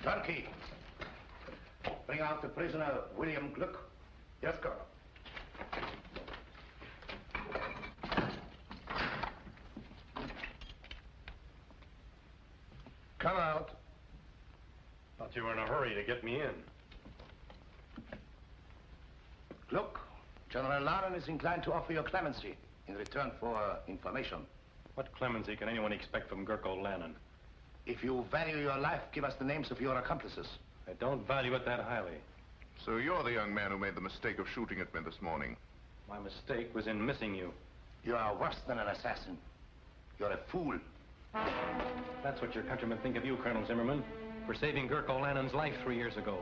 Turkey. Bring out the prisoner, William Gluck. Yes, Colonel. Come out. Thought you were in a hurry to get me in. Look, General Lanen is inclined to offer you clemency in return for information. What clemency can anyone expect from Gurko Lanen? If you value your life, give us the names of your accomplices. I don't value it that highly. So you're the young man who made the mistake of shooting at me this morning. My mistake was in missing you. You are worse than an assassin. You're a fool. That's what your countrymen think of you, Colonel Zimmerman, for saving Gurko Lanen's life 3 years ago,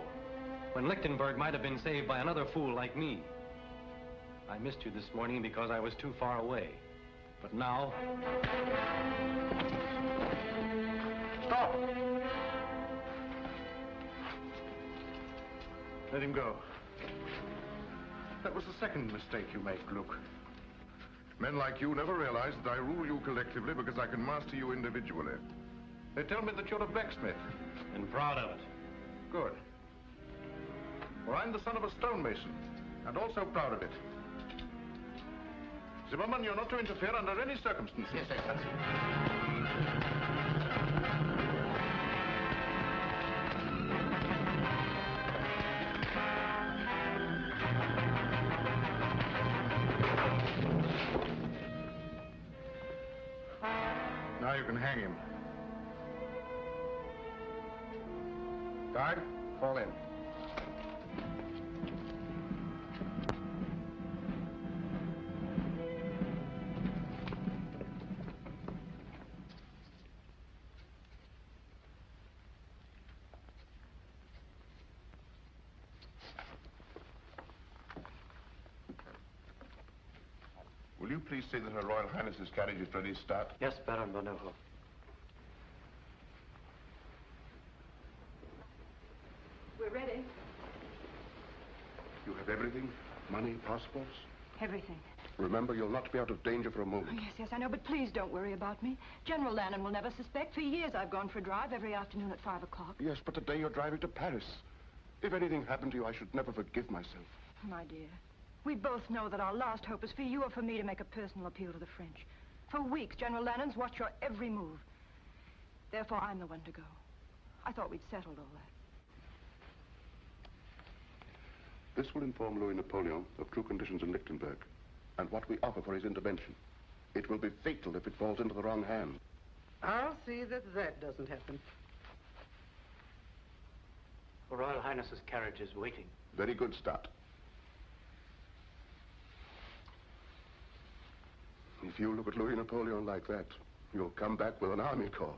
when Lichtenburg might have been saved by another fool like me. I missed you this morning because I was too far away. But now... Stop! Let him go. That was the second mistake you made, Gluck. Men like you never realize that I rule you collectively because I can master you individually. They tell me that you're a blacksmith. And proud of it. Good. Well, I'm the son of a stonemason, and also proud of it. Zimmerman, you're not to interfere under any circumstances. Yes, Excellency. Now you can hang him. Guard, fall in. Will you please say that Her Royal Highness's carriage is ready to start? Yes, Baron Bonovo. We're ready. You have everything? Money, passports? Everything. Remember, you'll not be out of danger for a moment. Oh, yes, I know, but please don't worry about me. General Lanen will never suspect. For years I've gone for a drive every afternoon at 5 o'clock. Yes, but today you're driving to Paris. If anything happened to you, I should never forgive myself. My dear, we both know that our last hope is for you or for me to make a personal appeal to the French. For weeks, General Lanen's watched your every move. Therefore, I'm the one to go. I thought we'd settled all that. This will inform Louis Napoleon of true conditions in Lichtenburg and what we offer for his intervention. It will be fatal if it falls into the wrong hands. I'll see that that doesn't happen. Her Royal Highness's carriage is waiting. Very good start. If you look at Louis Napoleon like that, you'll come back with an army corps.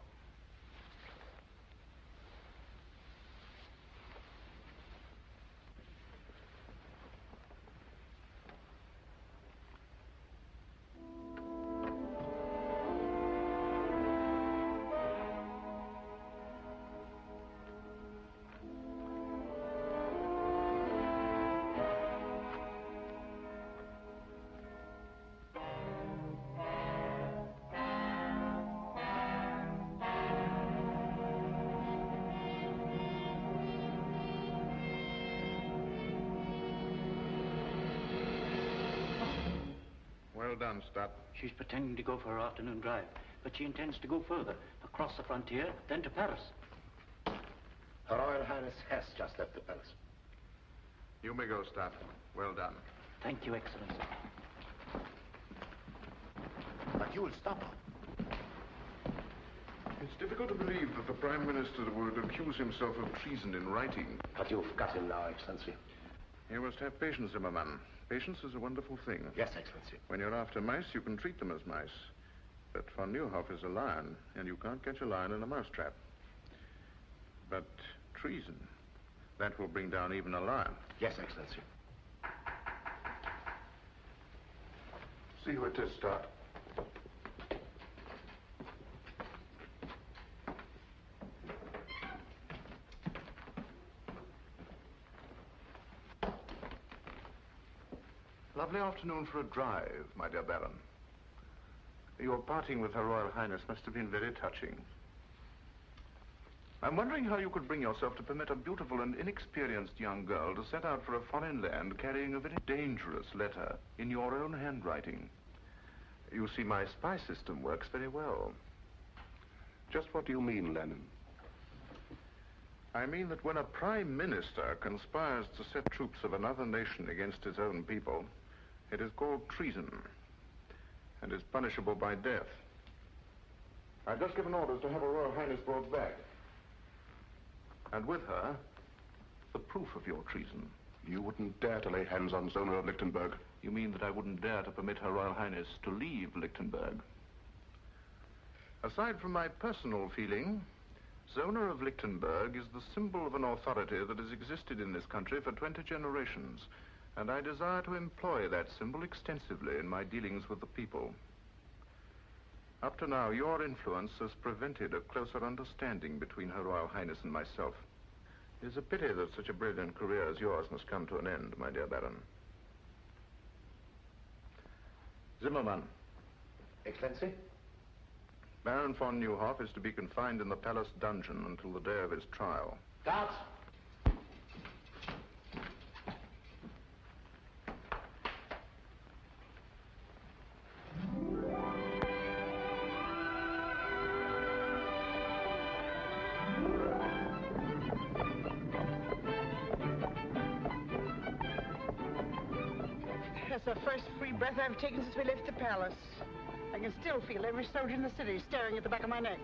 Well done, Stott. She's pretending to go for her afternoon drive, but she intends to go further, across the frontier, then to Paris. Her Royal Highness has just left the palace. You may go, Stott. Well done. Thank you, Excellency. But you will stop her. It's difficult to believe that the Prime Minister would accuse himself of treason in writing. But you've got him now, Excellency. You must have patience, Zimmerman. Patience is a wonderful thing. Yes, Excellency. When you're after mice, you can treat them as mice. But von Neuhoff is a lion, and you can't catch a lion in a mousetrap. But treason, that will bring down even a lion. Yes, Excellency. See who it is, Stott. Lovely afternoon for a drive, my dear Baron. Your parting with Her Royal Highness must have been very touching. I'm wondering how you could bring yourself to permit a beautiful and inexperienced young girl to set out for a foreign land carrying a very dangerous letter in your own handwriting. You see, my spy system works very well. Just what do you mean, Lanen? I mean that when a prime minister conspires to set troops of another nation against his own people, it is called treason and is punishable by death. I've just given orders to have Her Royal Highness brought back. And with her, the proof of your treason. You wouldn't dare to lay hands on Zona of Lichtenburg? You mean that I wouldn't dare to permit Her Royal Highness to leave Lichtenburg? Aside from my personal feeling, Zona of Lichtenburg is the symbol of an authority that has existed in this country for 20 generations, and I desire to employ that symbol extensively in my dealings with the people. Up to now, your influence has prevented a closer understanding between Her Royal Highness and myself. It is a pity that such a brilliant career as yours must come to an end, my dear Baron. Zimmermann. Excellency? Baron von Neuhoff is to be confined in the palace dungeon until the day of his trial. Guards! That's the first free breath I've taken since we left the palace. I can still feel every soldier in the city staring at the back of my neck.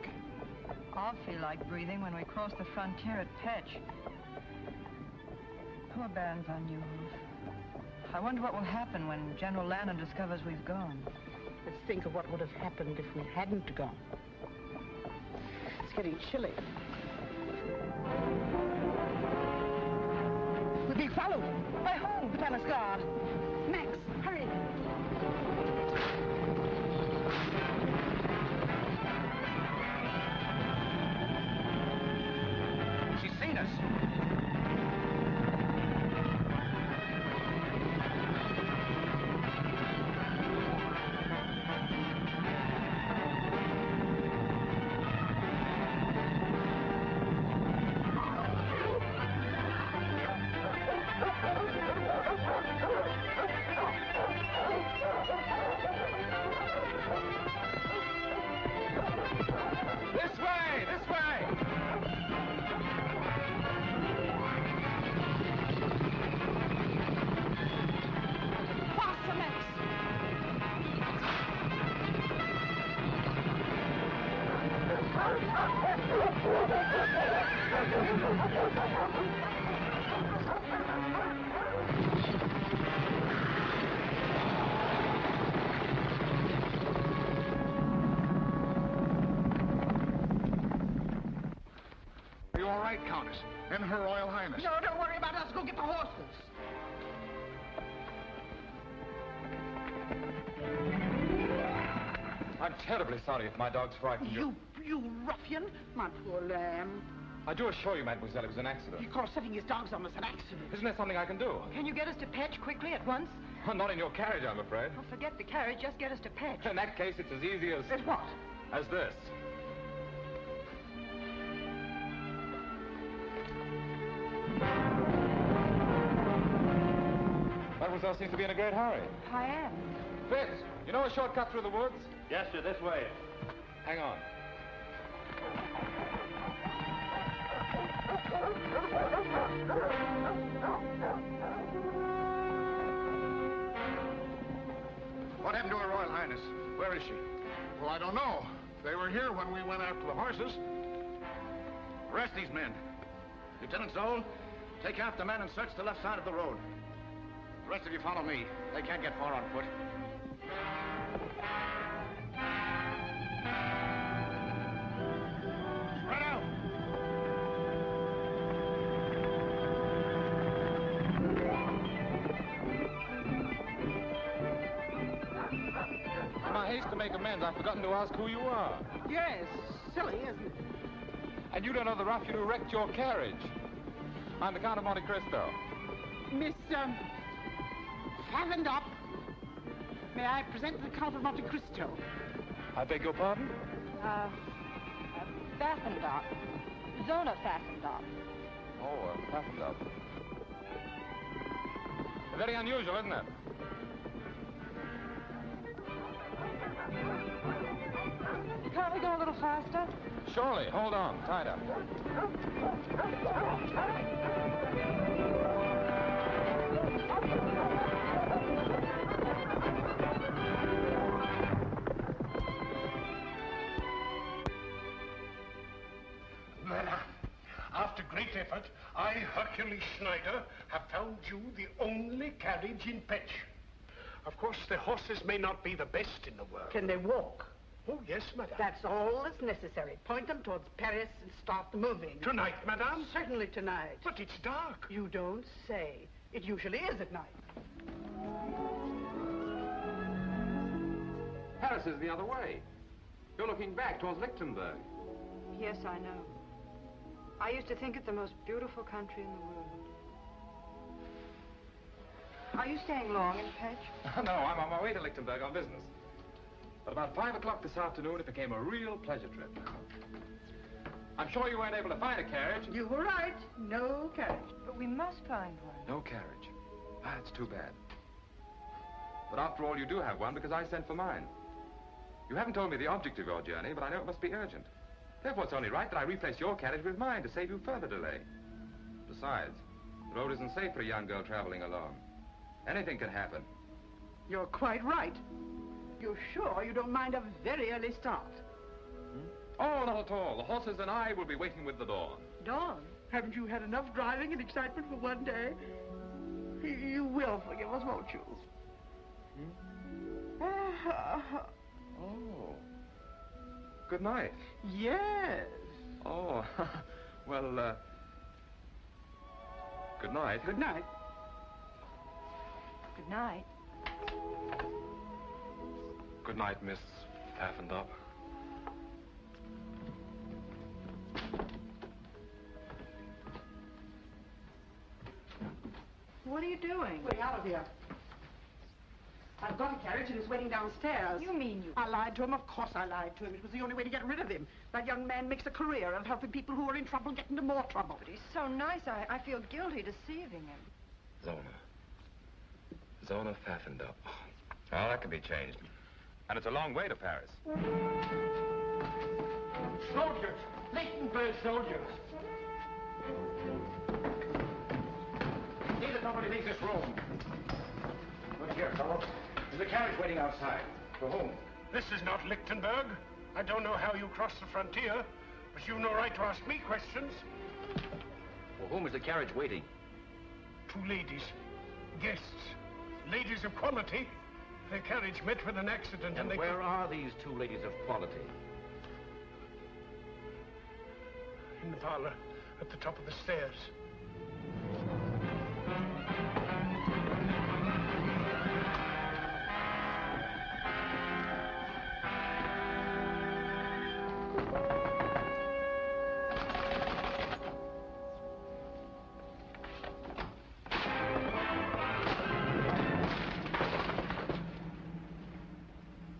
I'll feel like breathing when we cross the frontier at Petch. Poor Baron von Neuhoff. I wonder what will happen when General Lanen discovers we've gone. Let's think of what would have happened if we hadn't gone. It's getting chilly. We're being followed. By whom? The palace guard. Max, hurry. She's seen us. Are you all right, Countess? And Her Royal Highness? No, don't worry about us. Go get the horses. I'm terribly sorry if my dog's frightened you. You ruffian. My poor lamb. I do assure you, mademoiselle, it was an accident. He calls setting his dogs on us an accident. Isn't there something I can do? Can you get us to Petch quickly at once? Not in your carriage, I'm afraid. Oh, forget the carriage. Just get us to Petch. In that case, it's as easy as... As what? As this. Mademoiselle seems to be in a great hurry. I am. Fitz, you know a shortcut through the woods? Yes, sir, this way. Hang on. What happened to Her Royal Highness? Where is she? Well, I don't know. They were here when we went after the horses. Arrest these men. Lieutenant Zoll, take half the men and search the left side of the road. The rest of you follow me. They can't get far on foot. Spread out! In my haste to make amends, I've forgotten to ask who you are. Yes, silly, isn't it? And you don't know the ruffian who wrecked your carriage. I'm the Count of Monte Cristo. Miss, fastened up. May I present the Count of Monte Cristo? I beg your pardon? Baffenbach. Zona fastened up. Oh, fastened up. Very unusual, isn't it? Can't we go a little faster? Surely. Hold on. Tighter. After great effort, I, Hercules Schneider, have found you the only carriage in Petch. Of course, the horses may not be the best in the world. Can they walk? Oh, yes, madame. That's all that's necessary. Point them towards Paris and start moving. Tonight, madame? Certainly tonight. But it's dark. You don't say. It usually is at night. Paris is the other way. You're looking back towards Lichtenburg. Yes, I know. I used to think it the most beautiful country in the world. Are you staying long in Petch? No, I'm on my way to Lichtenburg on business. But about 5 o'clock this afternoon, it became a real pleasure trip. I'm sure you weren't able to find a carriage. You were right. No carriage. But we must find one. No carriage. That's too bad. But after all, you do have one because I sent for mine. You haven't told me the object of your journey, but I know it must be urgent. Therefore, it's only right that I replace your carriage with mine to save you further delay. Besides, the road isn't safe for a young girl traveling alone. Anything can happen. You're quite right. You're sure you don't mind a very early start? Oh, not at all. The horses and I will be waiting with the dawn. Dawn? Haven't you had enough driving and excitement for one day? You will forgive us, won't you? Oh. Good night. Yes. Oh, well, good night. Good night. Good night. Good night, Miss Paffendop. What are you doing? Getting out of here. I've got a carriage and it's waiting downstairs. You mean you... I lied to him. Of course I lied to him. It was the only way to get rid of him. That young man makes a career of helping people who are in trouble get into more trouble. But he's so nice, I feel guilty deceiving him. Zona Pfaffendup. Oh, that can be changed. And it's a long way to Paris. Soldiers! Lichtenberg soldiers! See that nobody leaves this room. Look here, fellow. There's a carriage waiting outside. For whom? This is not Lichtenberg. I don't know how you crossed the frontier, but you've no right to ask me questions. For whom is the carriage waiting? 2 ladies. Guests. Ladies of quality. Their carriage met with an accident And they... where are these 2 ladies of quality? In the parlor, at the top of the stairs.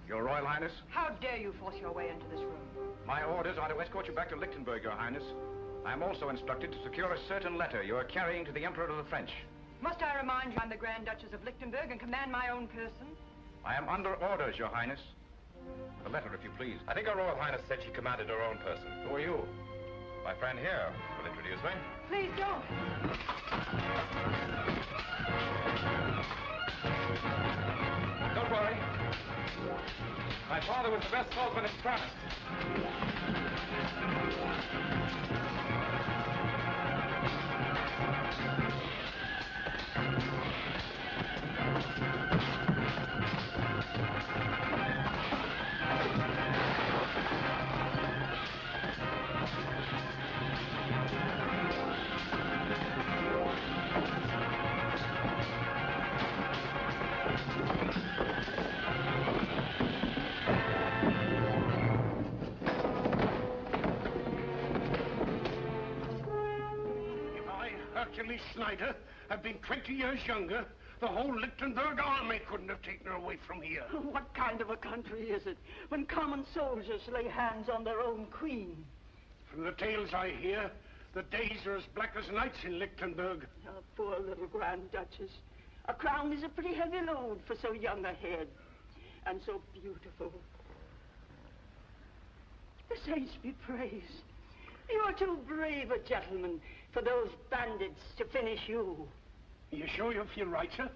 Your Royal Highness? How dare you force your way into this room? My orders are to escort you back to Lichtenburg, Your Highness. I am also instructed to secure a certain letter you are carrying to the Emperor of the French. Must I remind you I'm the Grand Duchess of Lichtenburg and command my own person? I am under orders, Your Highness. The letter, if you please. I think Her Royal Highness said she commanded her own person. Who are you? My friend here will introduce me. Please don't. Don't worry. My father was the best swordsman in France. Hercules Schneider had been 20 years younger, the whole Lichtenberg army couldn't have taken her away from here. What kind of a country is it when common soldiers lay hands on their own queen? From the tales I hear, the days are as black as nights in Lichtenburg. Oh, poor little Grand Duchess. A crown is a pretty heavy load for so young a head. And so beautiful. The saints be praised. You are too brave a gentleman for those bandits to finish you. You sure you feel right, sir?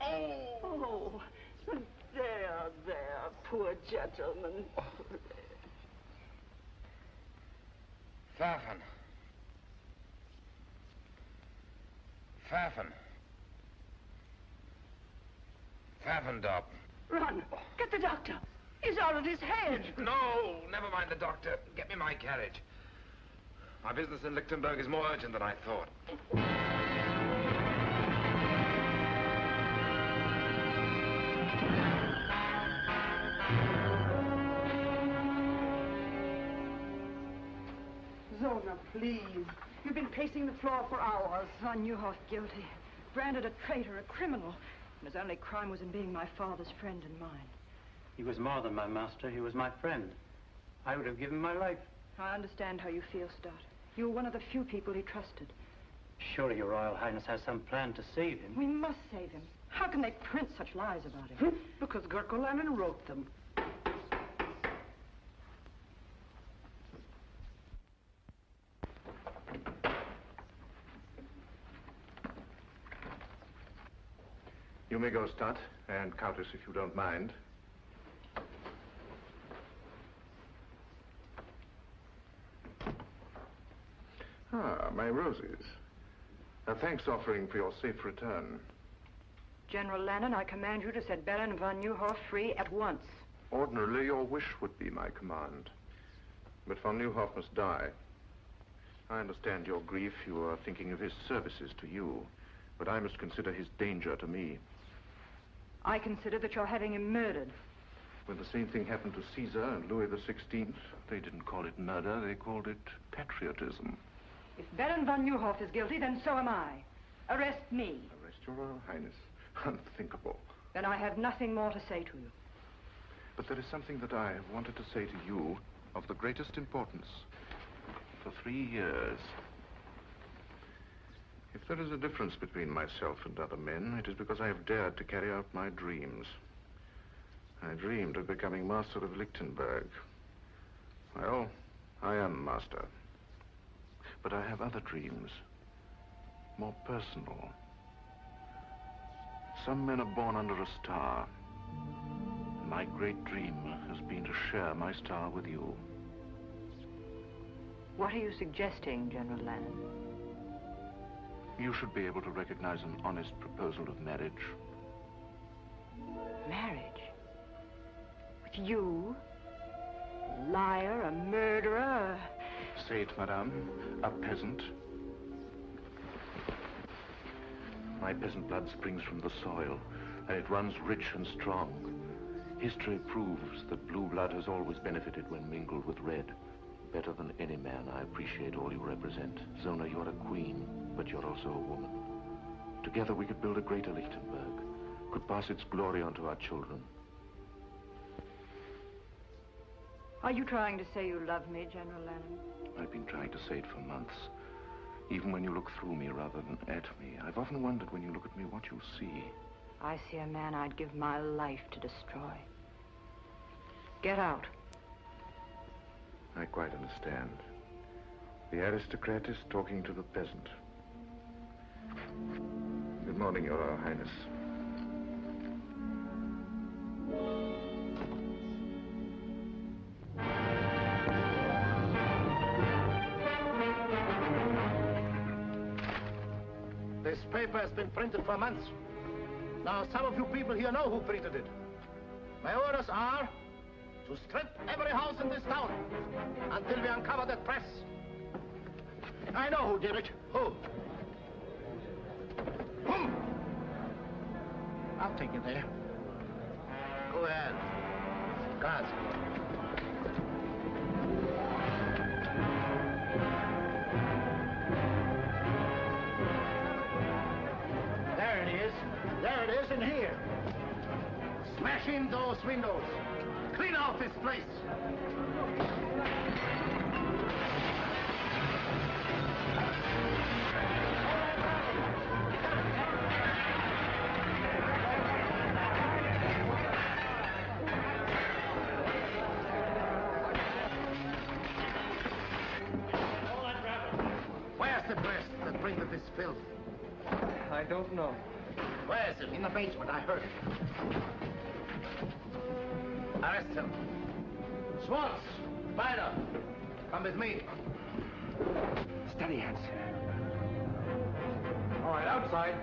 Oh, there, poor gentleman. Pfaffen. Pfaffendorp. Run, get the doctor. He's out of his head. No, never mind the doctor. Get me my carriage. My business in Lichtenburg is more urgent than I thought. Zona, please. You've been pacing the floor for hours. Von Neuhoff guilty. Branded a traitor, a criminal. And his only crime was in being my father's friend and mine. He was more than my master. He was my friend. I would have given my life. I understand how you feel, Stott. You were one of the few people he trusted. Surely your Royal Highness has some plan to save him. We must save him. How can they print such lies about him? Because Gurko Lanen wrote them. You may go, Stott, and Countess, if you don't mind. Ah, my roses. A thanks offering for your safe return. General Lanen, I command you to set Baron von Neuhoff free at once. Ordinarily, your wish would be my command. But von Neuhoff must die. I understand your grief. You are thinking of his services to you. But I must consider his danger to me. I consider that you're having him murdered. When the same thing happened to Caesar and Louis XVI, they didn't call it murder, they called it patriotism. If Baron von Neuhoff is guilty, then so am I. Arrest me. Arrest your Royal Highness. Unthinkable. Then I have nothing more to say to you. But there is something that I have wanted to say to you of the greatest importance. For 3 years. If there is a difference between myself and other men, it is because I have dared to carry out my dreams. I dreamed of becoming master of Lichtenburg. Well, I am master. But I have other dreams, more personal. Some men are born under a star. My great dream has been to share my star with you. What are you suggesting, General Lanen? You should be able to recognize an honest proposal of marriage. Marriage? With you? A liar, a murderer, Say it, madame. A peasant. My peasant blood springs from the soil, and it runs rich and strong. History proves that blue blood has always benefited when mingled with red. Better than any man, I appreciate all you represent. Zona, you're a queen, but you're also a woman. Together we could build a greater Lichtenburg, could pass its glory on to our children. Are you trying to say you love me, General Lanen? I've been trying to say it for months. Even when you look through me rather than at me, I've often wondered when you look at me what you see. I see a man I'd give my life to destroy. Get out. I quite understand. The aristocrat is talking to the peasant. Good morning, Your Royal Highness. This paper has been printed for months. Now, some of you people here know who printed it. My orders are to strip every house in this town until we uncover that press. I know who did it. Who? I'll take you there. Go ahead. Guards. There it is. There it is in here. Smash in those windows. Clean out this place. the press that printed this filth? I don't know. Where is it? In the basement. I heard it. Arrest him. Schwartz! Spider! Come with me. Steady, Hans. All right, outside.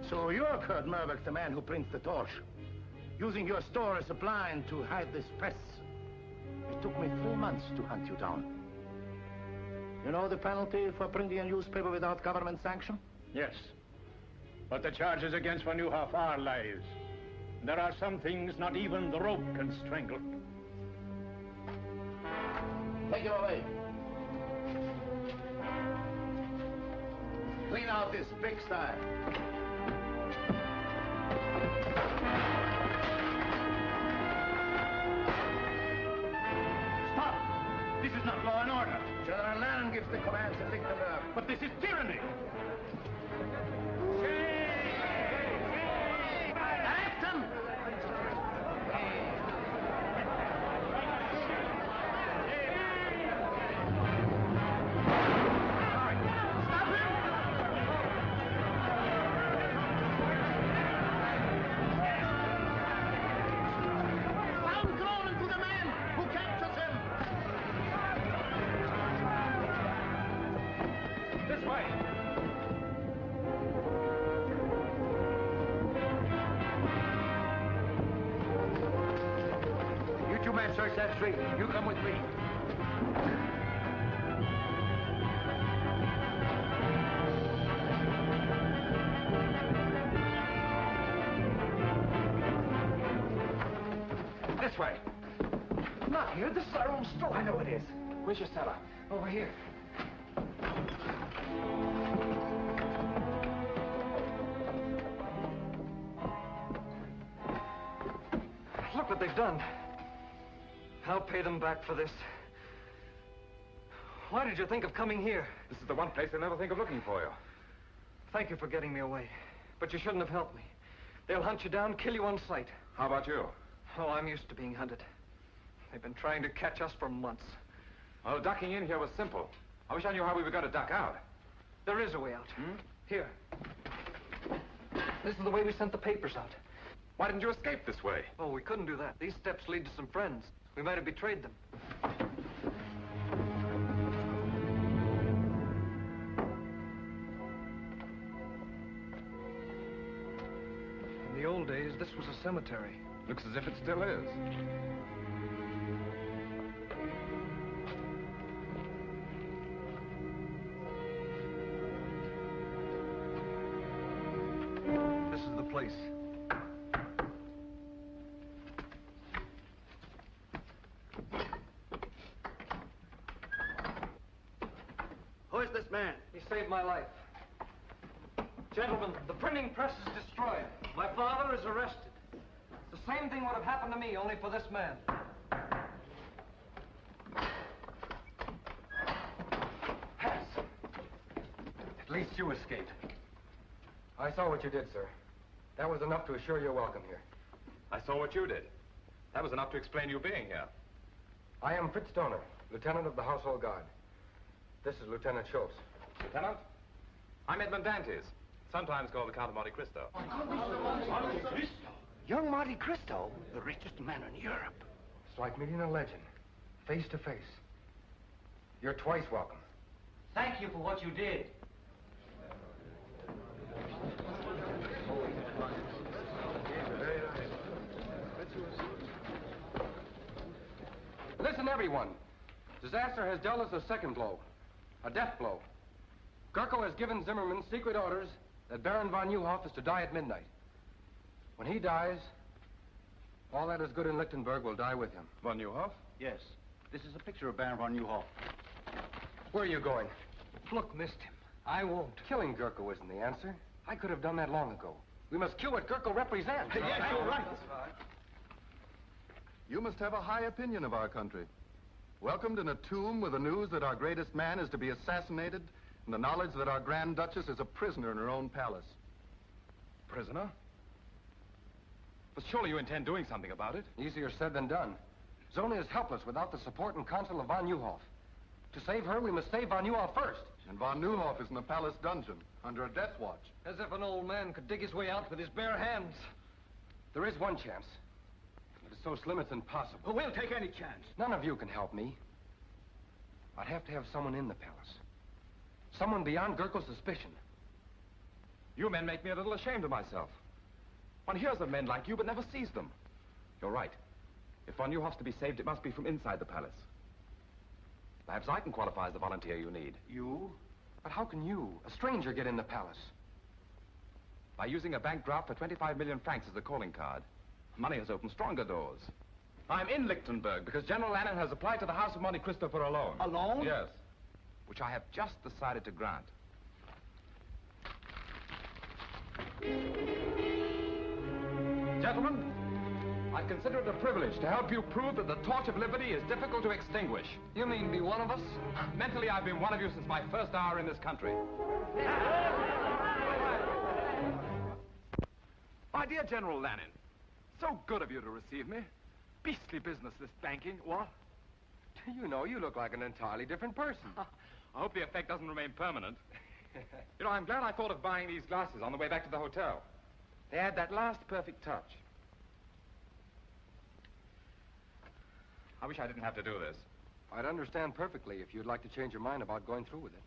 So you're Kurt Merbeck, the man who prints the torch, using your store as a blind to hide this press. It took me 3 months to hunt you down. You know the penalty for printing a newspaper without government sanction? Yes. But the charges against von Neuhoff are lies. There are some things not even the rope can strangle. Take him away. Clean out this pigsty. Stop! This is not law and order. General Lanen gives the commands in Lichtenburg. But this is tyranny. Arrest him! Search that street. You come with me. This way. Not here. This is our own store. I know it is. Where's your cellar? Over here. Look what they've done. I'll pay them back for this. Why did you think of coming here? This is the one place they'll never think of looking for you. Thank you for getting me away. But you shouldn't have helped me. They'll hunt you down, kill you on sight. How about you? Oh, I'm used to being hunted. They've been trying to catch us for months. Well, ducking in here was simple. I wish I knew how we were going to duck out. There is a way out. Here. This is the way we sent the papers out. Why didn't you escape this way? Oh, we couldn't do that. These steps lead to some friends. We might have betrayed them. In the old days, this was a cemetery. Looks as if it still is. This is the place. Who is this man? He saved my life. Gentlemen, the printing press is destroyed. My father is arrested. The same thing would have happened to me, only for this man. Hans! At least you escaped. I saw what you did, sir. That was enough to assure your welcome here. I saw what you did. That was enough to explain you being here. I am Fritz Stoner, Lieutenant of the Household Guard. This is Lieutenant Schultz. Lieutenant? I'm Edmund Dantes, sometimes called the Count of Monte Cristo. Monte Cristo? Young Monte Cristo? The richest man in Europe. It's like meeting a legend, face to face. You're twice welcome. Thank you for what you did. Listen, everyone. Disaster has dealt us a second blow. A death blow. Gurko has given Zimmerman secret orders that Baron von Neuhoff is to die at midnight. When he dies, all that is good in Lichtenburg will die with him. Von Neuhoff? Yes. This is a picture of Baron von Neuhoff. Where are you going? Look, missed him. I won't. Killing Gurko isn't the answer. I could have done that long ago. We must kill what Gurko represents. Yes, you're right. You must have a high opinion of our country. Welcomed in a tomb with the news that our greatest man is to be assassinated, and the knowledge that our Grand Duchess is a prisoner in her own palace. Prisoner? But surely you intend doing something about it. Easier said than done. Zona is helpless without the support and counsel of von Neuhoff. To save her, we must save von Neuhoff first. And von Neuhoff is in the palace dungeon, under a death watch. As if an old man could dig his way out with his bare hands. There is one chance. But it's so slim it's impossible. Well, we'll take any chance. None of you can help me. I'd have to have someone in the palace. Someone beyond Gurko's suspicion. You men make me a little ashamed of myself. One hears of men like you, but never sees them. You're right. If von Neuhoff's to be saved, it must be from inside the palace. Perhaps I can qualify as the volunteer you need. You? But how can you, a stranger, get in the palace? By using a bank draft for 25 million francs as a calling card. Money has opened stronger doors. I'm in Lichtenburg because General Lanen has applied to the House of Monte Cristo for a loan. A loan? Yes. Which I have just decided to grant. Gentlemen, I consider it a privilege to help you prove that the torch of liberty is difficult to extinguish. You mean be one of us? Mentally, I've been one of you since my first hour in this country. My dear General Lanen, so good of you to receive me. Beastly business, this banking, what? You know, you look like an entirely different person. I hope the effect doesn't remain permanent. You know, I'm glad I thought of buying these glasses on the way back to the hotel. They had that last perfect touch. I wish I didn't have to do this. I'd understand perfectly if you'd like to change your mind about going through with it.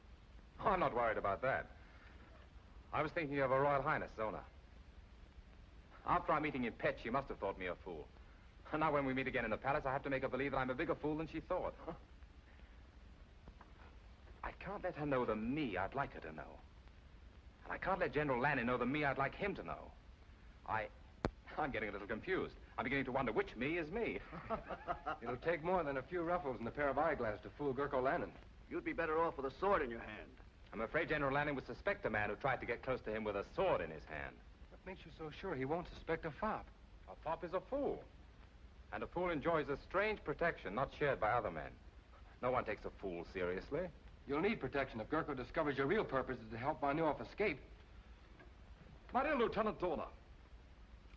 Oh, I'm not worried about that. I was thinking of Her Royal Highness, Zona. After our meeting in Pet, she must have thought me a fool. And now when we meet again in the palace, I have to make her believe that I'm a bigger fool than she thought. I can't let her know the me I'd like her to know. And I can't let General Lanen know the me I'd like him to know. I'm getting a little confused. I'm beginning to wonder which me is me. It'll take more than a few ruffles and a pair of eyeglasses to fool Gurko Lanen. You'd be better off with a sword in your hand. I'm afraid General Lanen would suspect a man who tried to get close to him with a sword in his hand. What makes you so sure he won't suspect a fop? A fop is a fool. And a fool enjoys a strange protection not shared by other men. No one takes a fool seriously. You'll need protection if Gurko discovers your real purpose is to help von Neuhoff escape. My dear Lieutenant Zona,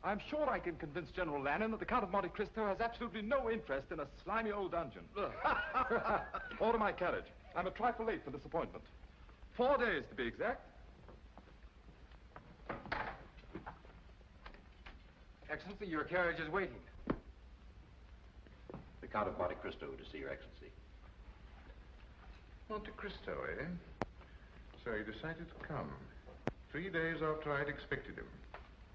I'm sure I can convince General Lanen that the Count of Monte Cristo has absolutely no interest in a slimy old dungeon. Order my carriage. I'm a trifle late for this appointment. 4 days, to be exact. Excellency, your carriage is waiting. The Count of Monte Cristo to see Your Excellency. Monte Cristo, eh? So he decided to come. 3 days after I'd expected him.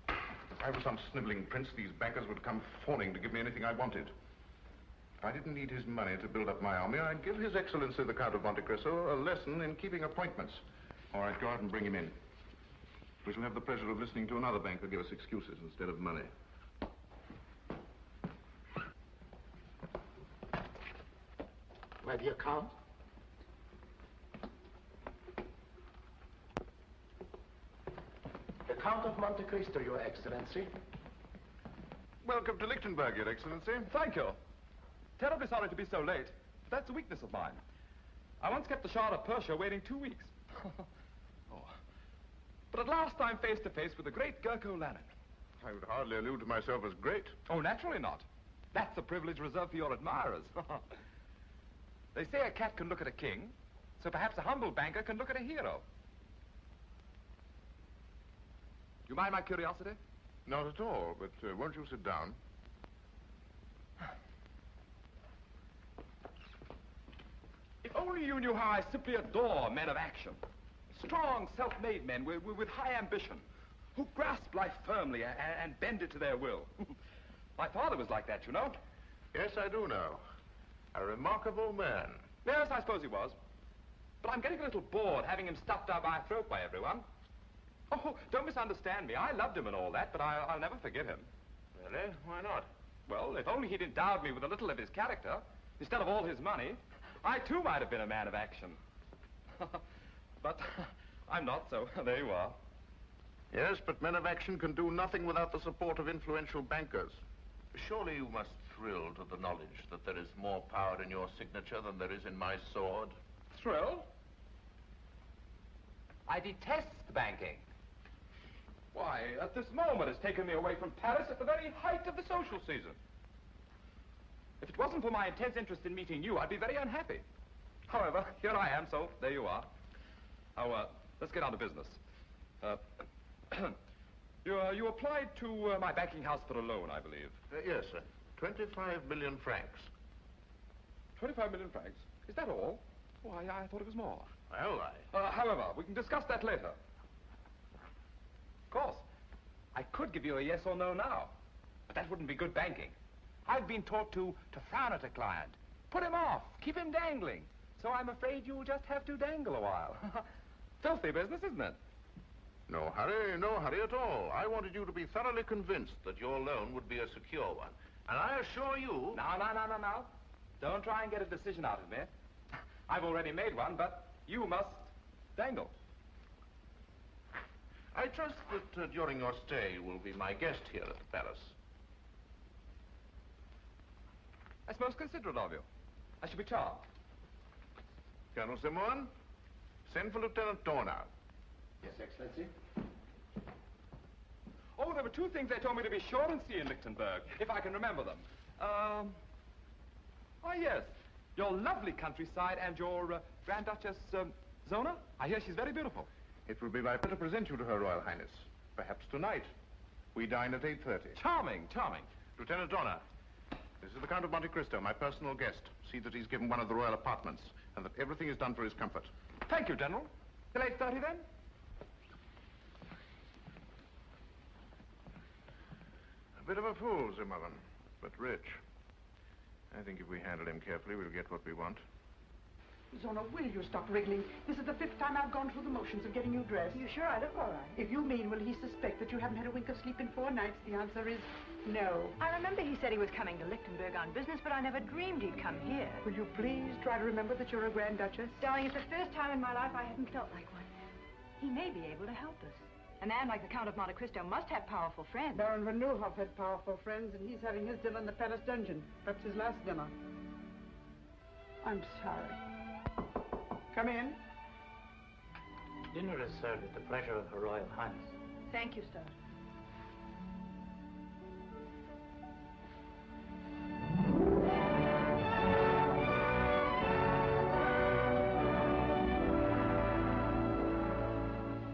If I was some sniveling prince, these bankers would come fawning to give me anything I wanted. If I didn't need his money to build up my army, I'd give His Excellency the Count of Monte Cristo a lesson in keeping appointments. Or I'd go out and bring him in. We shall have the pleasure of listening to another banker give us excuses instead of money. My dear Count. The Count of Monte Cristo, Your Excellency. Welcome to Lichtenburg, Your Excellency. Thank you. Terribly sorry to be so late. But that's a weakness of mine. I once kept the Shah of Persia waiting 2 weeks. Oh. But at last I'm face to face with the great Gurko Lanen. I would hardly allude to myself as great. Oh, naturally not. That's a privilege reserved for your admirers. They say a cat can look at a king, so perhaps a humble banker can look at a hero. You mind my curiosity? Not at all, but won't you sit down? If only you knew how I simply adore men of action. Strong, self-made men with high ambition, who grasp life firmly and bend it to their will. My father was like that, you know. Yes, I do know. A remarkable man. Yes, I suppose he was. But I'm getting a little bored having him stuffed down my throat by everyone. Oh, don't misunderstand me. I loved him and all that, but I'll never forgive him. Really? Why not? Well, if only he'd endowed me with a little of his character, instead of all his money, I too might have been a man of action. But I'm not, so there you are. Yes, but men of action can do nothing without the support of influential bankers. Surely you must thrill to the knowledge that there is more power in your signature than there is in my sword. Thrill? I detest banking. Why, at this moment it's taken me away from Paris at the very height of the social season. If it wasn't for my intense interest in meeting you, I'd be very unhappy. However, here I am, so there you are. Now, let's get on to business. You applied to my banking house for a loan, I believe. Yes, sir. 25 million francs. 25 million francs? Is that all? Oh, I thought it was more. Well, however, we can discuss that later. Of course, I could give you a yes or no now, but that wouldn't be good banking. I've been taught to frown at a client, put him off, keep him dangling. So I'm afraid you'll just have to dangle a while. Filthy business, isn't it? no hurry at all. I wanted you to be thoroughly convinced that your loan would be a secure one. And I assure you... No. Don't try and get a decision out of me. I've already made one, but you must dangle. I trust that during your stay you will be my guest here at the palace. That's most considerate of you. I shall be charmed. Colonel Simon, send for Lieutenant Zona. Yes, Excellency. Oh, there were two things they told me to be sure and see in Lichtenburg, if I can remember them. Oh, yes. Your lovely countryside and your Grand Duchess, Zona. I hear she's very beautiful. It will be my pleasure to present you to Her Royal Highness. Perhaps tonight. We dine at 8:30. Charming. Lieutenant Zona, this is the Count of Monte Cristo, my personal guest. See that he's given one of the royal apartments, and that everything is done for his comfort. Thank you, General. Till 8:30, then? A bit of a fool, Zimmerman, but rich. I think if we handle him carefully, we'll get what we want. Zona, will you stop wriggling? This is the 5th time I've gone through the motions of getting you dressed. You sure I look all right? If you mean, will he suspect that you haven't had a wink of sleep in 4 nights, the answer is no. I remember he said he was coming to Lichtenburg on business, but I never dreamed he'd come here. Will you please try to remember that you're a Grand Duchess? Darling, it's the first time in my life I haven't felt like one. He may be able to help us. A man like the Count of Monte Cristo must have powerful friends. Baron Van Nieuwhof had powerful friends, and he's having his dinner in the palace dungeon. Perhaps his last dinner. I'm sorry. Come in. Dinner is served at the pleasure of Her Royal Highness. Thank you, sir.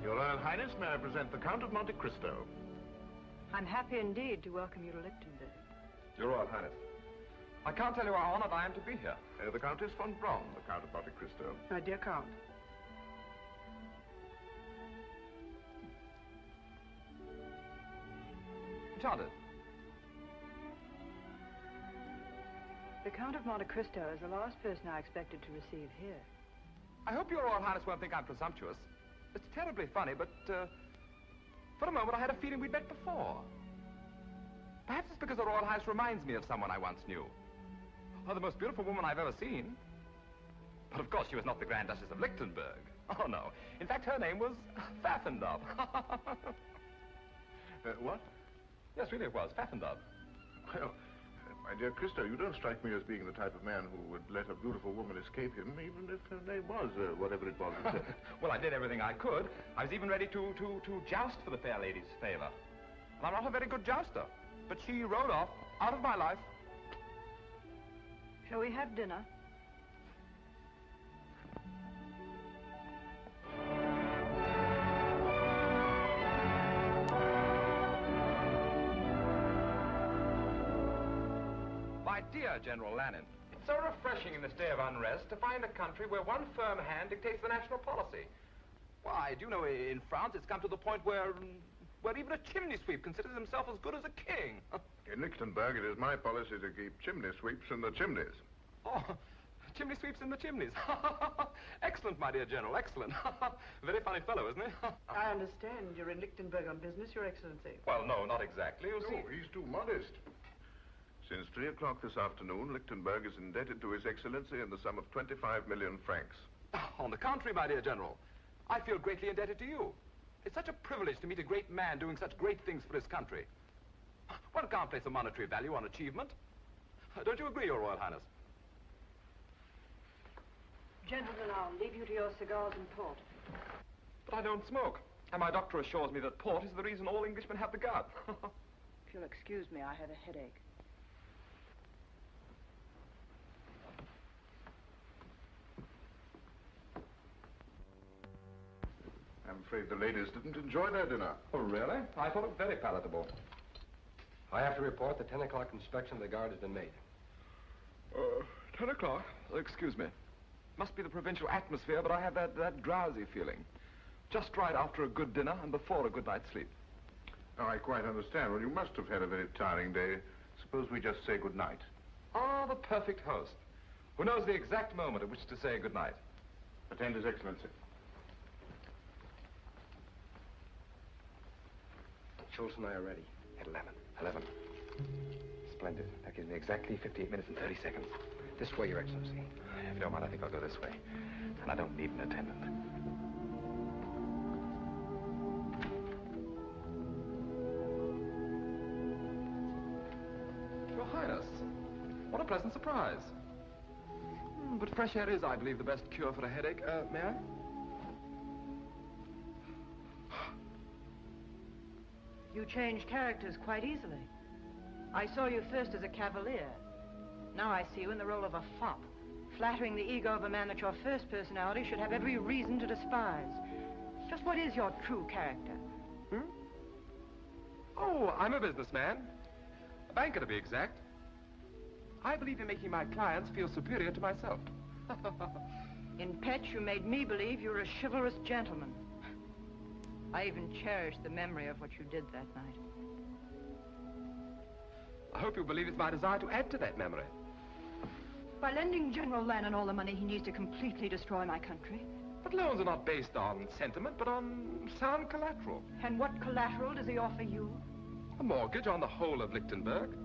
Your Royal Highness, may I present the Count of Monte Cristo? I'm happy indeed to welcome you to Lichtenburg. Your Royal Highness, I can't tell you how honored I am to be here. The Countess von Braun, the Count of Monte Cristo. My dear Count. Enchanted. The Count of Monte Cristo is the last person I expected to receive here. I hope Your Royal Highness won't think I'm presumptuous. It's terribly funny, but for a moment I had a feeling we'd met before. Perhaps it's because the Royal Highness reminds me of someone I once knew. Oh, the most beautiful woman I've ever seen. But of course she was not the Grand Duchess of Lichtenburg. Oh, no. In fact, her name was Pfaffendub. What? Yes, really it was. Pfaffendub. Well, my dear Cristo, you don't strike me as being the type of man who would let a beautiful woman escape him, even if her name was whatever it was. Well, I did everything I could. I was even ready to joust for the fair lady's favor. And I'm not a very good jouster. But she rode off, out of my life. Shall we have dinner? My dear General Lanen, it's so refreshing in this day of unrest to find a country where one firm hand dictates the national policy. Why, do you know, in France it's come to the point where even a chimney sweep considers himself as good as a king. In Lichtenburg, it is my policy to keep chimney sweeps in the chimneys. Oh, chimney sweeps in the chimneys. Excellent, my dear General, excellent. Very funny fellow, isn't he? I understand you're in Lichtenburg on business, Your Excellency. Well, no, not exactly. You see. No, he's too modest. Since 3 o'clock this afternoon, Lichtenburg is indebted to His Excellency in the sum of 25 million francs. On the contrary, my dear General, I feel greatly indebted to you. It's such a privilege to meet a great man doing such great things for his country. One can't place a monetary value on achievement. Don't you agree, Your Royal Highness? Gentlemen, I'll leave you to your cigars and port. But I don't smoke. And my doctor assures me that port is the reason all Englishmen have the gout. If you'll excuse me, I have a headache. I'm afraid the ladies didn't enjoy their dinner. Oh, really? I thought it was very palatable. I have to report the 10 o'clock inspection of the guard has been made. 10 o'clock? Excuse me. Must be the provincial atmosphere, but I have that drowsy feeling. Just right after a good dinner and before a good night's sleep. Oh, I quite understand. Well, you must have had a very tiring day. Suppose we just say good night. Ah, the perfect host, who knows the exact moment at which to say good night. Attend His Excellency. Schultz and I are ready. At 11. Splendid. That gives me exactly 58 minutes and 30 seconds. This way, Your Excellency. If you don't mind, I think I'll go this way. And I don't need an attendant. Your Highness, what a pleasant surprise. But fresh air is, I believe, the best cure for a headache. May I? You change characters quite easily. I saw you first as a cavalier. Now I see you in the role of a fop, flattering the ego of a man that your first personality should have every reason to despise. Just what is your true character? Oh, I'm a businessman. A banker, to be exact. I believe in making my clients feel superior to myself. In Petch, you made me believe you were a chivalrous gentleman. I even cherish the memory of what you did that night. I hope you'll believe it's my desire to add to that memory. By lending General Lanen all the money he needs to completely destroy my country. But loans are not based on sentiment, but on sound collateral. And what collateral does he offer you? A mortgage on the whole of Lichtenburg.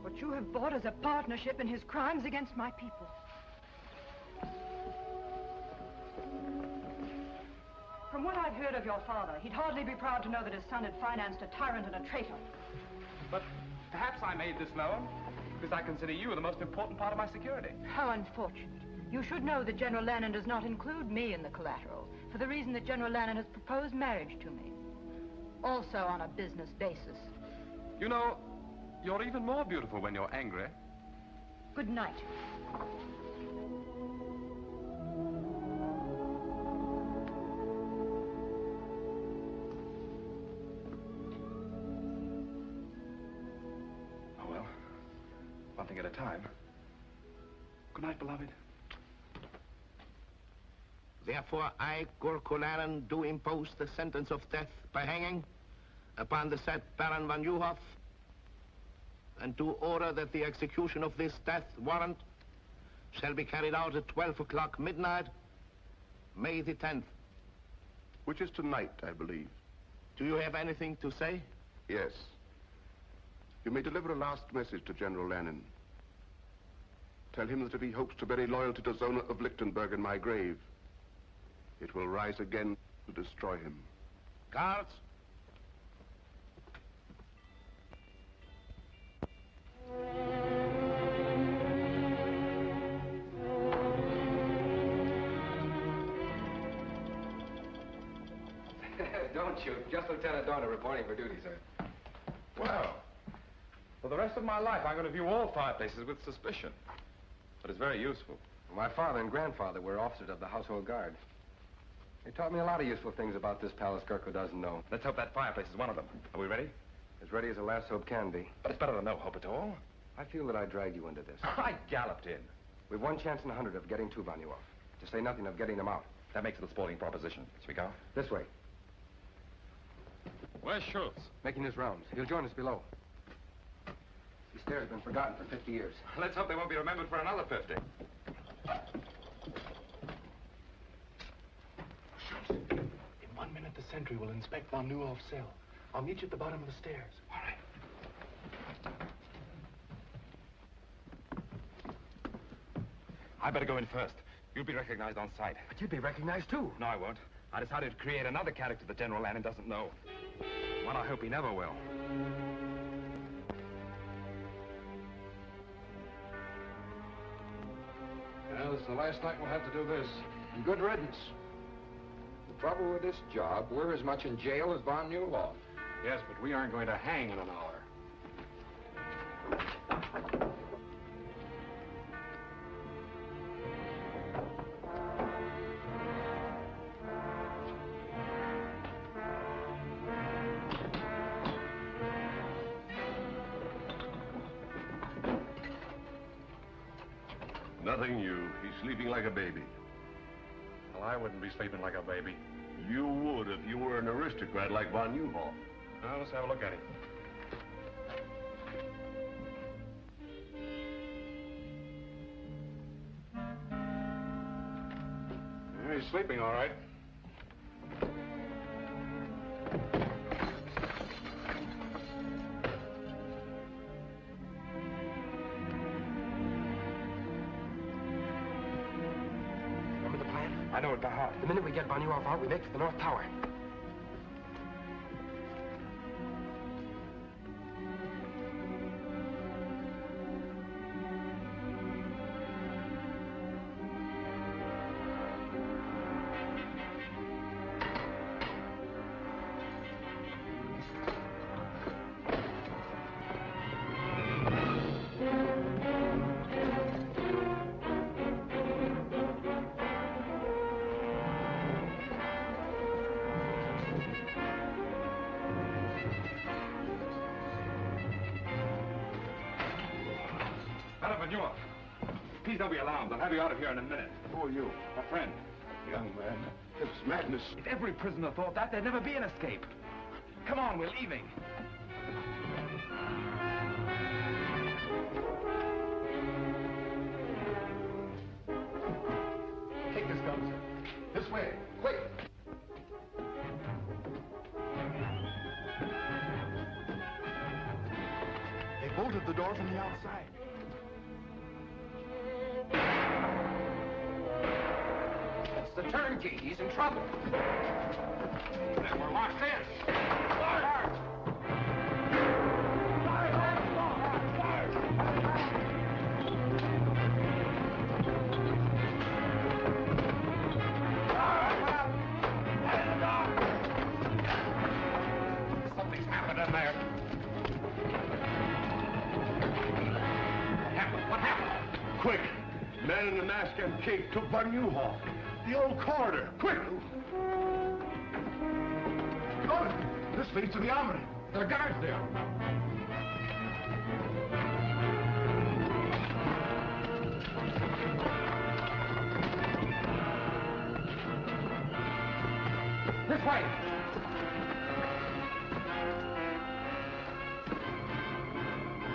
What you have bought is a partnership in his crimes against my people. From what I've heard of your father, he'd hardly be proud to know that his son had financed a tyrant and a traitor. But perhaps I made this loan because I consider you the most important part of my security. How unfortunate. You should know that General Lanen does not include me in the collateral, for the reason that General Lanen has proposed marriage to me. Also on a business basis. You know, you're even more beautiful when you're angry. Good night. Oh, well. One thing at a time. Good night, beloved. Therefore, I, Gurko Lanen, do impose the sentence of death by hanging upon the said Baron von Neuhoff, and do order that the execution of this death warrant shall be carried out at 12 o'clock midnight, May the 10th. Which is tonight, I believe. Do you have anything to say? Yes. You may deliver a last message to General Lanen. Tell him that if he hopes to bury loyalty to Zona of Lichtenburg in my grave, it will rise again to destroy him. Guards! Don't shoot. Just Lieutenant Dorner reporting for duty, sir. Well, for the rest of my life, I'm going to view all fireplaces with suspicion. But it's very useful. My father and grandfather were officers of the household guard. They taught me a lot of useful things about this palace Gurko doesn't know. Let's hope that fireplace is one of them. Are we ready? As ready as a last hope can be. But it's better than no hope at all. I feel that I dragged you into this. I galloped in. We've 1 chance in 100 of getting two von off. To say nothing of getting them out. That makes it a sporting proposition. Shall we go? This way. Where's Schultz? Making his rounds. He'll join us below. These stairs have been forgotten for 50 years. Let's hope they won't be remembered for another 50. Schultz, in 1 minute the sentry will inspect von Neuhoff's cell. I'll meet you at the bottom of the stairs. All right. I better go in first. You'll be recognized on sight. But you'd be recognized, too. No, I won't. I decided to create another character that General Lanen doesn't know. One I hope he never will. Well, it's the last night we'll have to do this. And good riddance. The trouble with this job, we're as much in jail as von Neuhoff. Yes, but we aren't going to hang in an hour. Nothing new. He's sleeping like a baby. Well, I wouldn't be sleeping like a baby. You would if you were an aristocrat like von Neuhoff. Now, let's have a look at him. Yeah, he's sleeping all right. I know it by heart. The minute we get von Neuhoff out, we make for the North Tower. Please don't be alarmed. I'll have you out of here in a minute. Who are you? A friend. Young man, it's madness. If every prisoner thought that, there'd never be an escape. Come on, we're leaving. Take this gun, sir. This way. Quick. They bolted the door from the outside. It's the turnkey. He's in trouble. Then we're locked in. Fire! Something's happened in there. What happened? Quick! Man in the mask and cape took von Neuhoff. The old corridor. Quick! Got it! This leads to the armory. There are guards there. This way.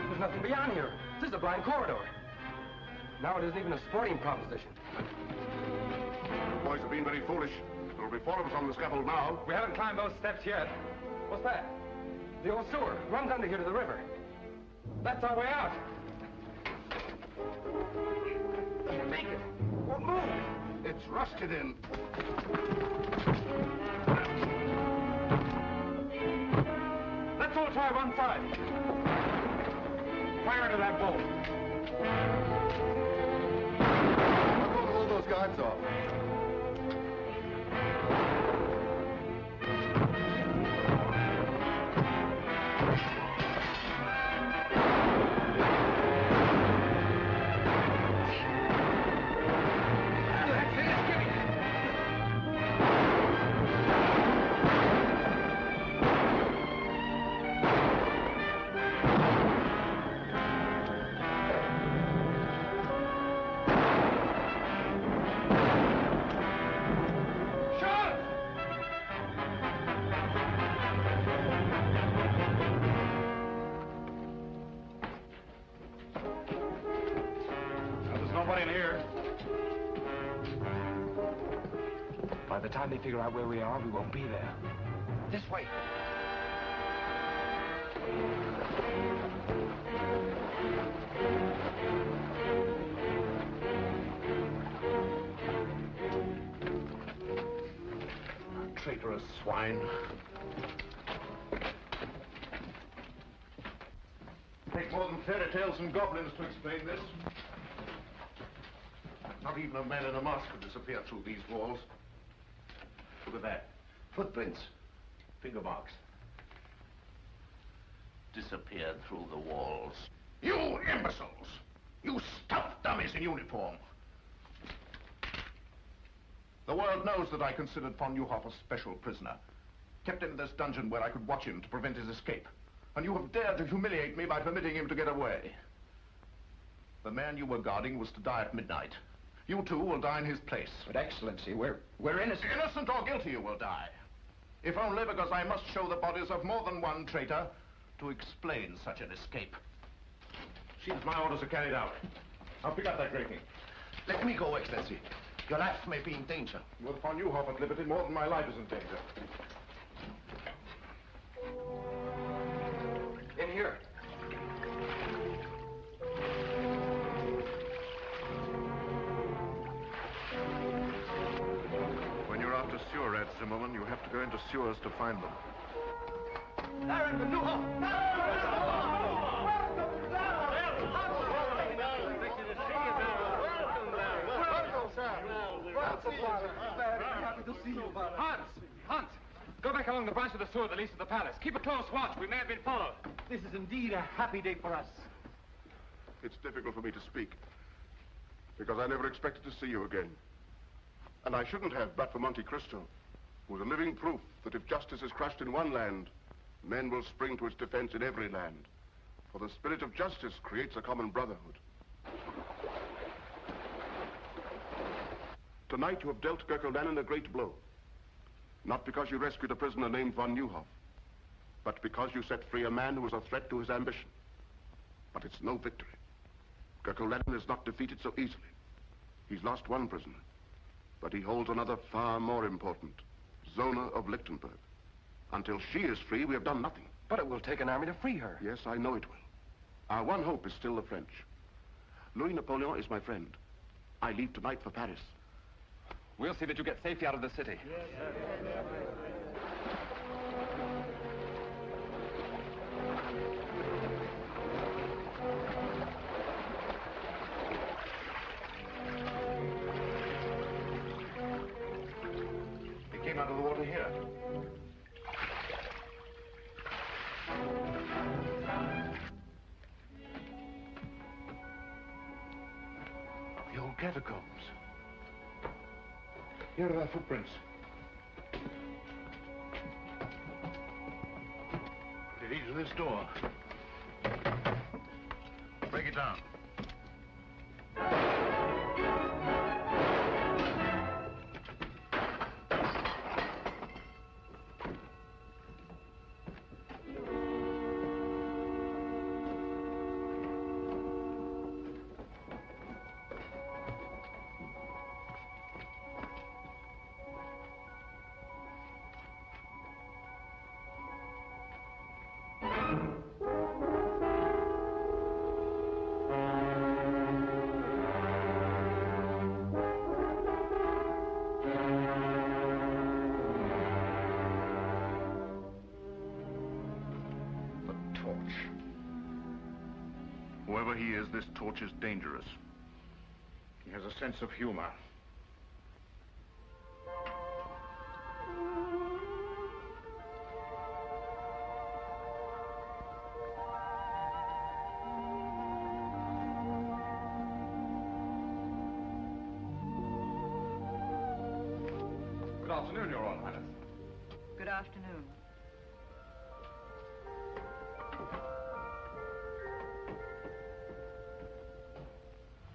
There's nothing beyond here. This is a blind corridor. Now it isn't even a sporting proposition. You boys have been very foolish. There will be 4 of us on the scaffold now. We haven't climbed those steps yet. What's that? The old sewer. Runs under here to the river. That's our way out. Can't make it. Won't move. It's rusted in. Let's all try one side. Fire to that bolt. I'm going to hold those guards off. By the time they figure out where we are, we won't be there. This way. Traitorous swine. Take more than fairy tales and goblins to explain this. Not even a man in a mask could disappear through these walls. Look at that. Footprints. Finger marks. Disappeared through the walls. You imbeciles! You stuffed dummies in uniform! The world knows that I considered von Neuhoff a special prisoner. Kept him in this dungeon where I could watch him to prevent his escape. And you have dared to humiliate me by permitting him to get away. The man you were guarding was to die at midnight. You two will die in his place. But Excellency, we're innocent. Innocent or guilty, you will die. If only because I must show the bodies of more than one traitor to explain such an escape. See that my orders are carried out. I'll pick up that grating. Let me go, Excellency. Your life may be in danger. With von Neuhoff at liberty, more than my life is in danger. In here. When you're after sewer rats, Zimmerman, you have to go into sewers to find them. Baron von Neuhoff! Hans! Go back along the branch of the sewer that leads to the palace. Keep a close watch. We may have been followed. This is indeed a happy day for us. It's difficult for me to speak, because I never expected to see you again. And I shouldn't have, but for Monte Cristo, who was a living proof that if justice is crushed in one land, men will spring to its defense in every land. For the spirit of justice creates a common brotherhood. Tonight you have dealt Gurko Lanen a great blow. Not because you rescued a prisoner named von Neuhoff, but because you set free a man who was a threat to his ambition. But it's no victory. Gurko Lanen is not defeated so easily. He's lost one prisoner, but he holds another far more important, Zona of Lichtenburg. Until she is free, we have done nothing. But it will take an army to free her. Yes, I know it will. Our one hope is still the French. Louis Napoleon is my friend. I leave tonight for Paris. We'll see that you get safely out of the city. He came out of the water here. The old catacombs. Here are their footprints. It leads to this door. Break it down. Whoever he is, this torch is dangerous. He has a sense of humor. Good afternoon, Your Royal Highness. Good afternoon.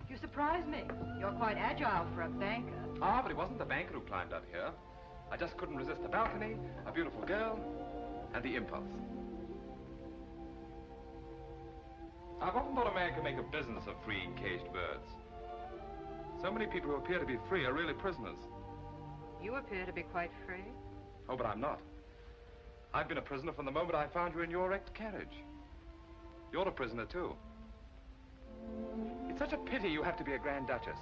You surprise me. You're quite agile for a banker. Ah, but it wasn't the banker who climbed up here. I just couldn't resist the balcony, a beautiful girl, and the impulse. I've often thought a man could make a business of freeing caged birds. So many people who appear to be free are really prisoners. You appear to be quite free. Oh, but I'm not. I've been a prisoner from the moment I found you in your wrecked carriage. You're a prisoner, too. It's such a pity you have to be a Grand Duchess,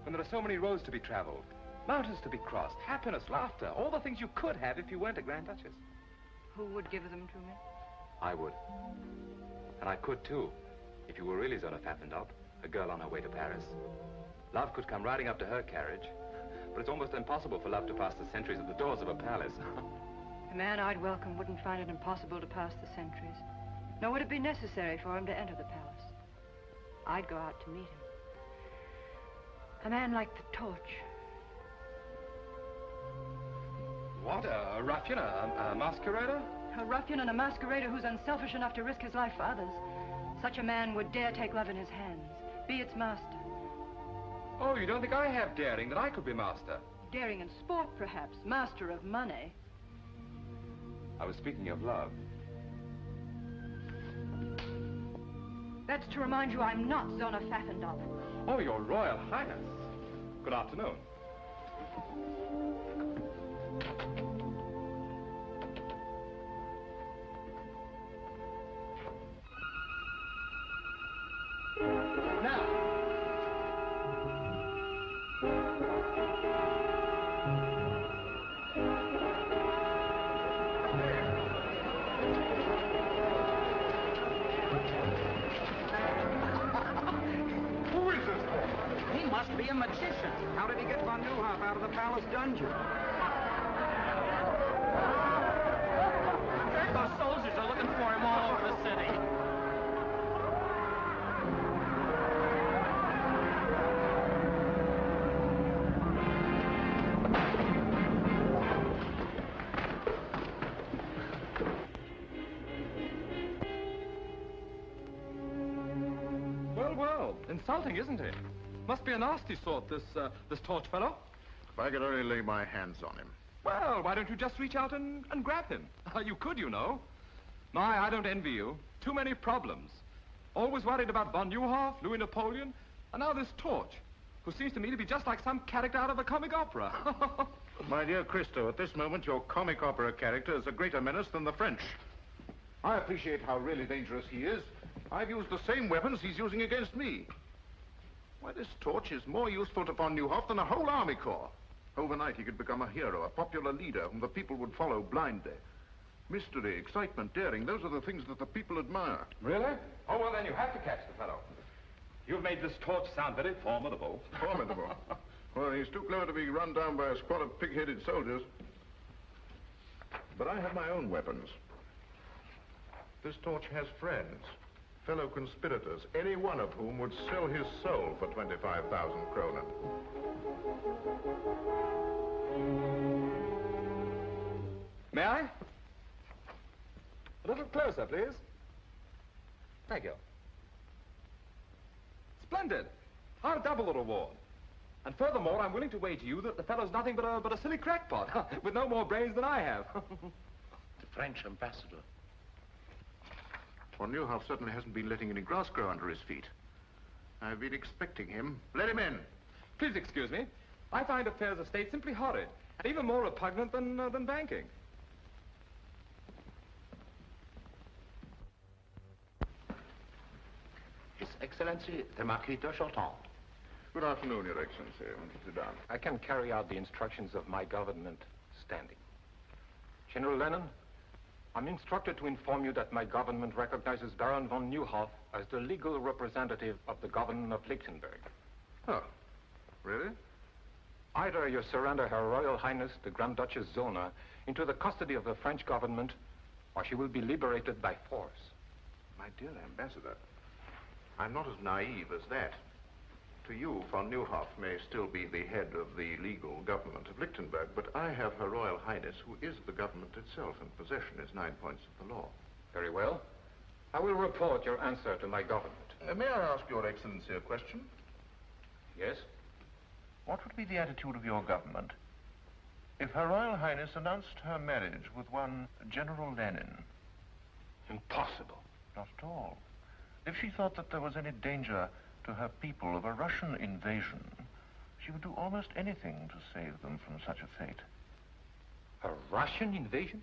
when there are so many roads to be traveled, mountains to be crossed, happiness, laughter, all the things you could have if you weren't a Grand Duchess. Who would give them to me? I would. And I could, too, if you were really Zona Pfaffendorf, a girl on her way to Paris. Love could come riding up to her carriage, but it's almost impossible for love to pass the sentries at the doors of a palace. The man I'd welcome wouldn't find it impossible to pass the sentries, nor would it be necessary for him to enter the palace. I'd go out to meet him. A man like the torch. What? A ruffian? A masquerader? A ruffian and a masquerader who's unselfish enough to risk his life for others. Such a man would dare take love in his hands, Be its master. Oh, you don't think I have daring, that I could be master? Daring in sport, perhaps. Master of money. I was speaking of love. That's to remind you I'm not Zona Pfaffendorf. Oh, Your Royal Highness. Good afternoon. Be a magician. How did he get von Neuhoff out of the palace dungeon? Those soldiers are looking for him all over the city. Well, well, insulting, isn't it? Must be a nasty sort, this Torch fellow. If I could only lay my hands on him. Well, why don't you just reach out and grab him? You could, you know. My, I don't envy you. Too many problems. Always worried about von Neuhoff, Louis Napoleon, and now this Torch, who seems to me to be just like some character out of a comic opera. My dear Cristo, at this moment, your comic opera character is a greater menace than the French. I appreciate how really dangerous he is. I've used the same weapons he's using against me. Why, this Torch is more useful to von Neuhoff than a whole army corps. Overnight, he could become a hero, a popular leader whom the people would follow blindly. Mystery, excitement, daring, those are the things that the people admire. Really? Oh, well, then you have to catch the fellow. You've made this Torch sound very formidable. Formidable? Well, he's too clever to be run down by a squad of pig-headed soldiers. But I have my own weapons. This Torch has friends. Fellow conspirators, any one of whom would sell his soul for 25,000 kronen. May I? A little closer, please. Thank you. Splendid. I'll double the reward. And furthermore, I'm willing to wager you that the fellow's nothing but a silly crackpot, with no more brains than I have. The French ambassador. Von Neuhoff certainly hasn't been letting any grass grow under his feet. I've been expecting him. Let him in. Please excuse me. I find affairs of state simply horrid, and even more repugnant than banking. His Excellency, the Marquis de Chautemps. Good afternoon, Your Excellency. Sit down. I can carry out the instructions of my government standing. General Lanen, I'm instructed to inform you that my government recognizes Baron von Neuhoff as the legal representative of the government of Lichtenburg. Oh, really? Either you surrender Her Royal Highness, the Grand Duchess Zona, into the custody of the French government, or she will be liberated by force. My dear Ambassador, I'm not as naive as that. To you, von Neuhoff may still be the head of the legal government of Lichtenburg, but I have Her Royal Highness, who is the government itself, and possession is 9 points of the law. Very well. I will report your answer to my government. May I ask Your Excellency a question? Yes? What would be the attitude of your government if Her Royal Highness announced her marriage with one General Lanen? Impossible. Not at all. If she thought that there was any danger to her people of a Russian invasion, she would do almost anything to save them from such a fate. A Russian invasion?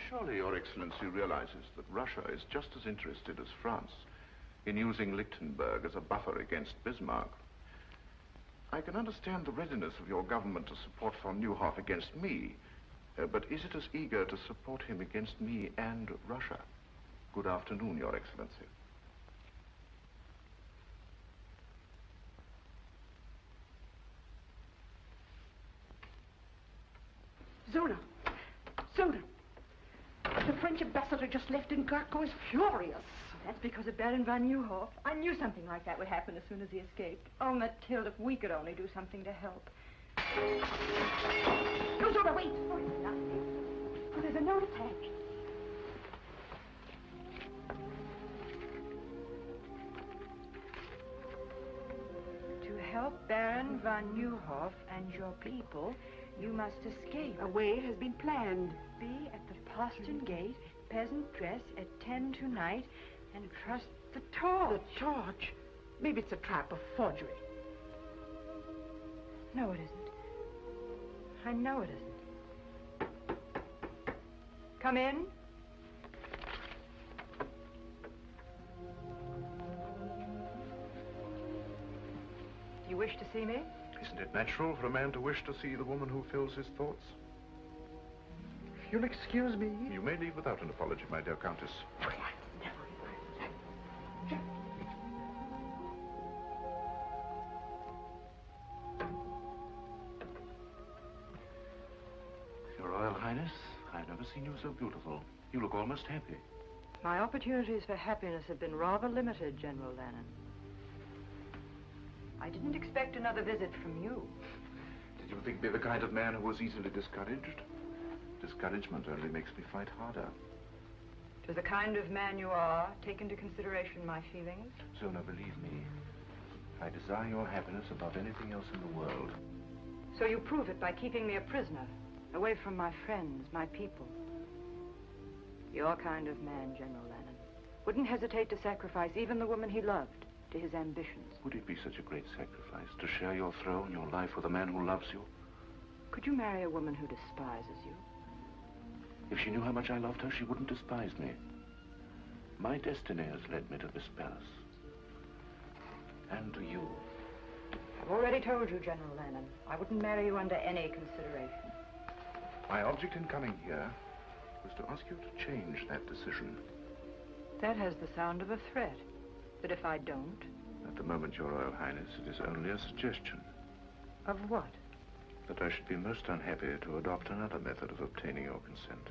Surely Your Excellency realizes that Russia is just as interested as France in using Lichtenburg as a buffer against Bismarck. I can understand the readiness of your government to support von Neuhoff against me, but is it as eager to support him against me and Russia? Good afternoon, Your Excellency. Zona! Zona! The French ambassador just left and Gurko is furious. That's because of Baron von Neuhoff. I knew something like that would happen as soon as he escaped. Oh, Mathilde, if we could only do something to help. No, Zona, wait! Oh, it's nothing. Oh, there's a note attached. help Baron von Neuhoff and your people, you must escape. A way has been planned. Be at the postern gate, peasant dress, at 10 tonight, and trust the torch. The torch? Maybe it's a trap, a forgery. No, it isn't. I know it isn't. Come in. You wish to see me? Isn't it natural for a man to wish to see the woman who fills his thoughts? You'll excuse me? You may leave without an apology, my dear Countess. Your Royal Highness, I've never seen you so beautiful. You look almost happy. My opportunities for happiness have been rather limited, General Lanen. I didn't expect another visit from you. Did you think me the kind of man who was easily discouraged? Discouragement only makes me fight harder. To the kind of man you are, take into consideration my feelings. Zona, believe me, I desire your happiness above anything else in the world. So you prove it by keeping me a prisoner, away from my friends, my people. Your kind of man, General Lanen, wouldn't hesitate to sacrifice even the woman he loved to his ambitions. Would it be such a great sacrifice to share your throne, your life with a man who loves you? Could you marry a woman who despises you? If she knew how much I loved her, she wouldn't despise me. My destiny has led me to this palace. And to you. I've already told you, General Lanen, I wouldn't marry you under any consideration. My object in coming here was to ask you to change that decision. That has the sound of a threat. That if I don't... At the moment, Your Royal Highness, it is only a suggestion. Of what? That I should be most unhappy to adopt another method of obtaining your consent.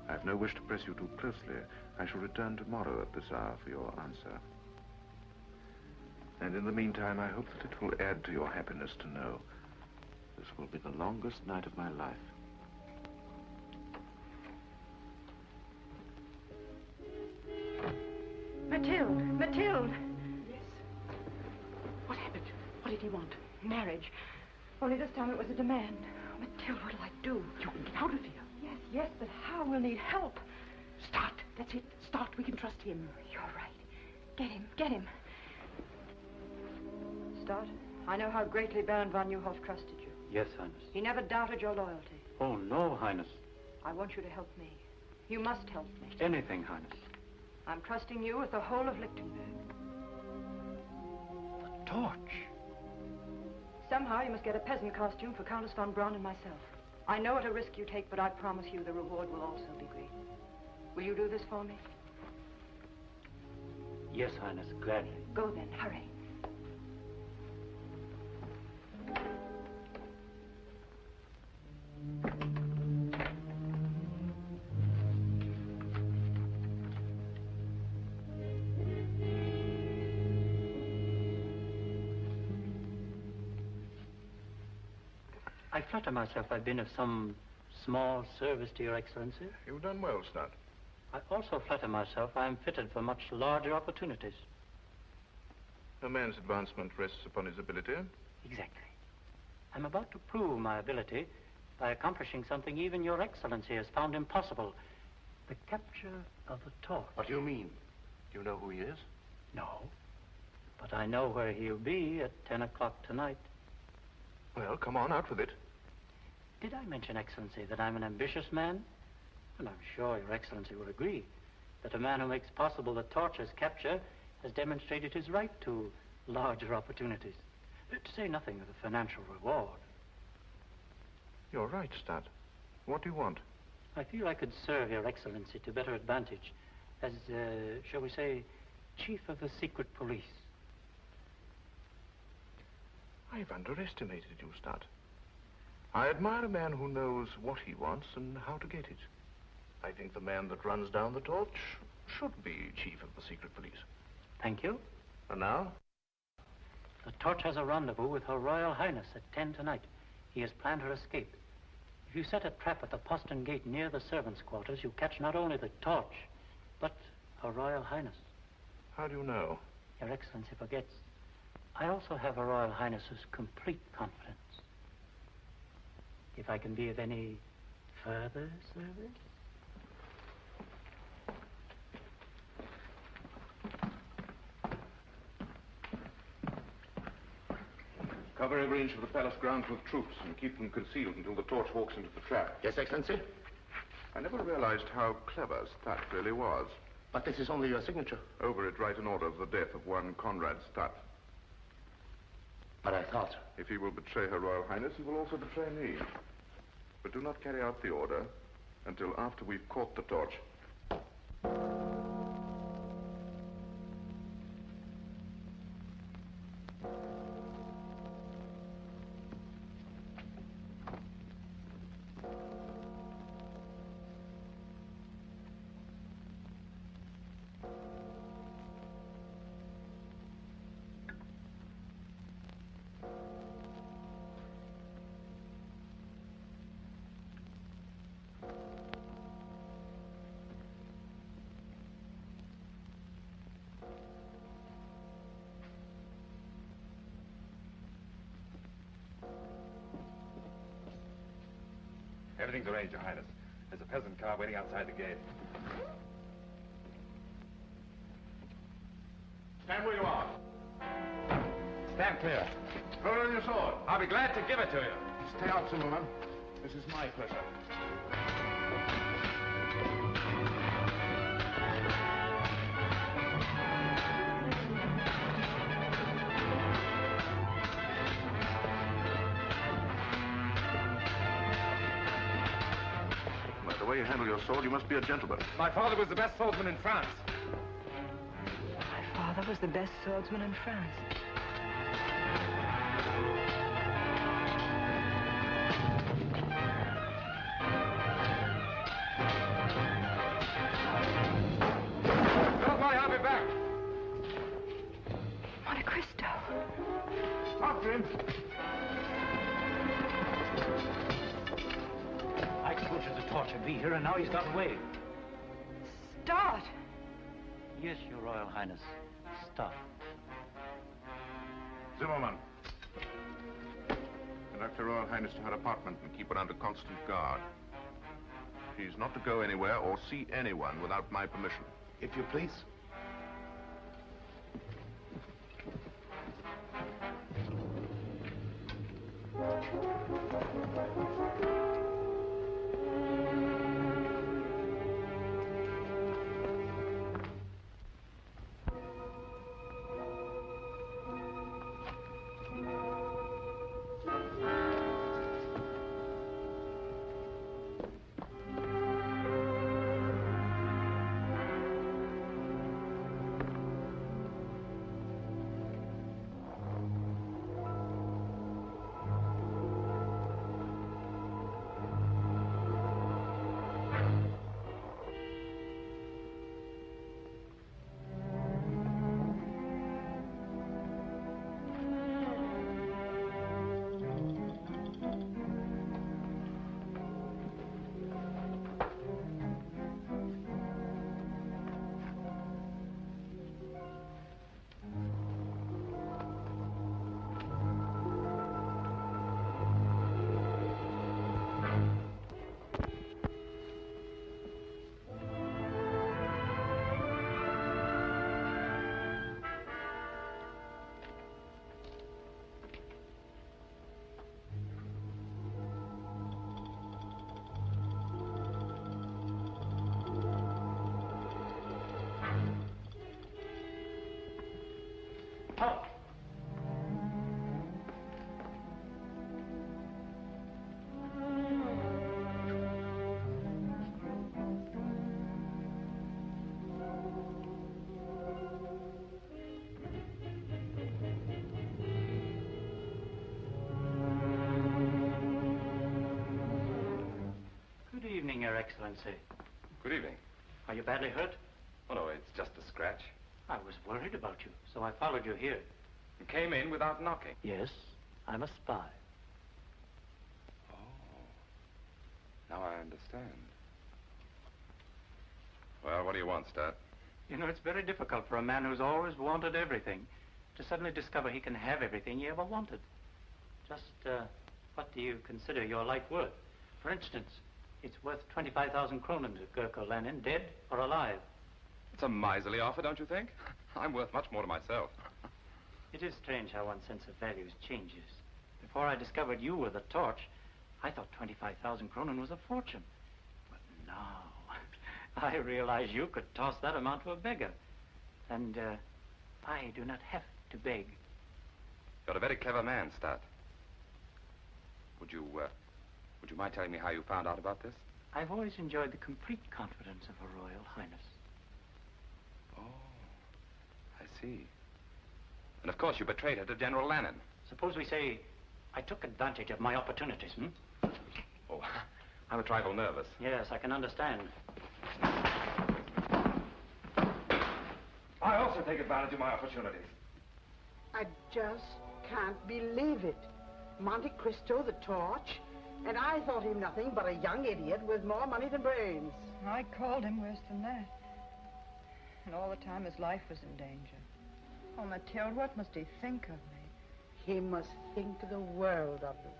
I have no wish to press you too closely. I shall return tomorrow at this hour for your answer. And in the meantime, I hope that it will add to your happiness to know this will be the longest night of my life. Mathilde! Mathilde! Yes. What happened? What did he want? Marriage. Only this time it was a demand. Oh, Mathilde, what'll I do? You can get out of here. Yes, but how? We'll need help. Start. That's it. Start. We can trust him. You're right. Get him. Start. I know how greatly Baron von Neuhoff trusted you. Yes, Highness. He never doubted your loyalty. Oh, no, Highness. I want you to help me. You must help me. Anything, Highness. I'm trusting you with the whole of Lichtenburg. The torch. Somehow you must get a peasant costume for Countess von Braun and myself. I know what a risk you take, but I promise you the reward will also be great. Will you do this for me? Yes, Highness, gladly. Go then, hurry. I flatter myself I've been of some small service to Your Excellency. You've done well, Stud. I also flatter myself I am fitted for much larger opportunities. A man's advancement rests upon his ability. Exactly. I'm about to prove my ability by accomplishing something even Your Excellency has found impossible. The capture of the torch. What do you mean? Do you know who he is? No. But I know where he'll be at 10 o'clock tonight. Well, come on, out with it. Did I mention, Excellency, that I'm an ambitious man? And I'm sure Your Excellency will agree that a man who makes possible the torch's capture has demonstrated his right to larger opportunities, to say nothing of the financial reward. You're right, Stud. What do you want? I feel I could serve Your Excellency to better advantage as, shall we say, Chief of the Secret Police. I've underestimated you, Stud. I admire a man who knows what he wants and how to get it. I think the man that runs down the torch should be Chief of the Secret Police. Thank you. And now? The torch has a rendezvous with Her Royal Highness at 10 tonight. He has planned her escape. If you set a trap at the postern gate near the servants' quarters, you catch not only the torch, but Her Royal Highness. How do you know? Your Excellency forgets. I also have Her Royal Highness's complete confidence. If I can be of any further service? Cover every inch of the palace grounds with troops and keep them concealed until the torch walks into the trap. Yes, Excellency? I never realized how clever Stat really was. But this is only your signature. Over it, write an order of the death of one Conrad Stat. But I thought... If he will betray Her Royal Highness, he will also betray me. But do not carry out the order until after we've caught the torch. Everything's arranged, Your Highness. There's a peasant car waiting outside the gate. Stand where you are. Stand clear. Throw down your sword. I'll be glad to give it to you. Stay out, Zimmerman. This is my pleasure. By the way you handle your sword, you must be a gentleman. My father was the best swordsman in France. My father was the best swordsman in France. Don't worry, I'll be back. Monte Cristo. After him. I told you the torch would be here, and now he's got away. Start. Yes, Your Royal Highness. Stop. Zimmerman. Conduct Her Royal Highness to her apartment and keep her under constant guard. She's not to go anywhere or see anyone without my permission. If you please. Good evening, Your Excellency. Good evening. Are you badly hurt? Oh, no, it's just a scratch. I was worried about you, so I followed you here. You came in without knocking. Yes, I'm a spy. Oh. Now I understand. Well, what do you want, Stat? You know, it's very difficult for a man who's always wanted everything to suddenly discover he can have everything he ever wanted. Just, what do you consider your life worth? For instance, it's worth 25,000 kronen to Gurko Lanen, dead or alive. It's a miserly offer, don't you think? I'm worth much more to myself. It is strange how one's sense of values changes. Before I discovered you were the torch, I thought 25,000 kronen was a fortune. But now, I realize you could toss that amount to a beggar. And, I do not have to beg. You're a very clever man, Stott. Would you mind telling me how you found out about this? I've always enjoyed the complete confidence of Her Royal Highness. Oh, I see. And of course you betrayed her to General Lanen. Suppose we say I took advantage of my opportunities, Oh, I'm a trifle nervous. Yes, I can understand. I also take advantage of my opportunities. I just can't believe it. Monte Cristo, the torch, and I thought him nothing but a young idiot with more money than brains. I called him worse than that. And all the time his life was in danger. Oh, Mathilde, what must he think of me? He must think the world of you.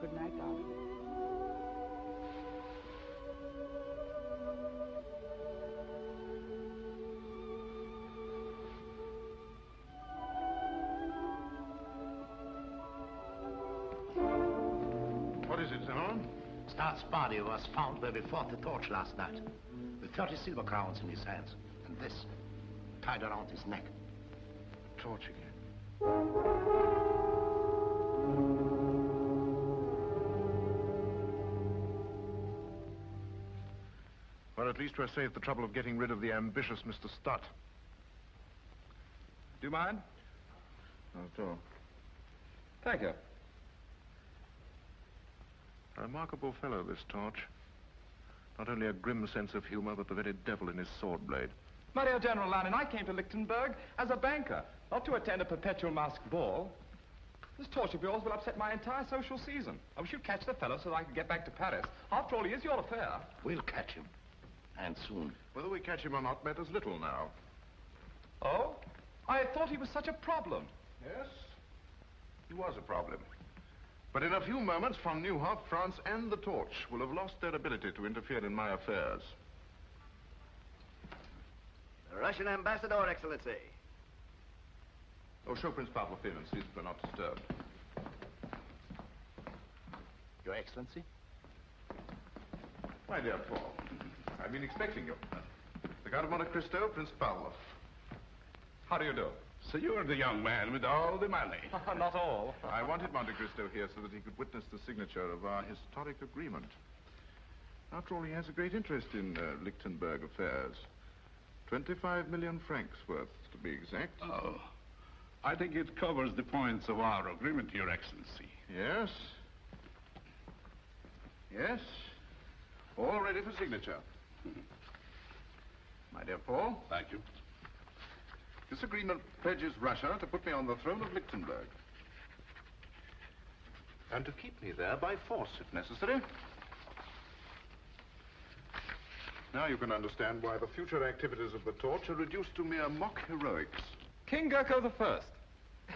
Good night, darling. What is it, Zona? Stott's body was found where we fought the torch last night, with 30 silver crowns in his hands, and this tied around his neck. Torch again. Well, at least we're saved the trouble of getting rid of the ambitious Mr. Stott. Do you mind? Not at all. Thank you. A remarkable fellow, this Torch. Not only a grim sense of humor, but the very devil in his sword blade. My dear General Lanen, I came to Lichtenburg as a banker, not to attend a perpetual masked ball. This torch of yours will upset my entire social season. I wish you'd catch the fellow so that I can get back to Paris. After all, he is your affair. We'll catch him. And soon. Whether we catch him or not matters little now. Oh? I thought he was such a problem. Yes, he was a problem. But in a few moments, von Neuhoff, France, and the Torch will have lost their ability to interfere in my affairs. The Russian ambassador, Excellency. Oh, show Prince Pavel in and see that we're not disturbed. Your Excellency? My dear Paul, I've been expecting you. The Count of Monte Cristo, Prince Pavel. How do you do? So you're the young man with all the money. Not all. I wanted Monte Cristo here so that he could witness the signature of our historic agreement. After all, he has a great interest in Lichtenburg affairs. 25 million francs worth, to be exact. Oh, I think it covers the points of our agreement, Your Excellency. Yes. Yes. All ready for signature. My dear Paul. Thank you. This agreement pledges Russia to put me on the throne of Lichtenburg. And to keep me there by force, if necessary. Now you can understand why the future activities of the Torch are reduced to mere mock heroics. King Gurko I.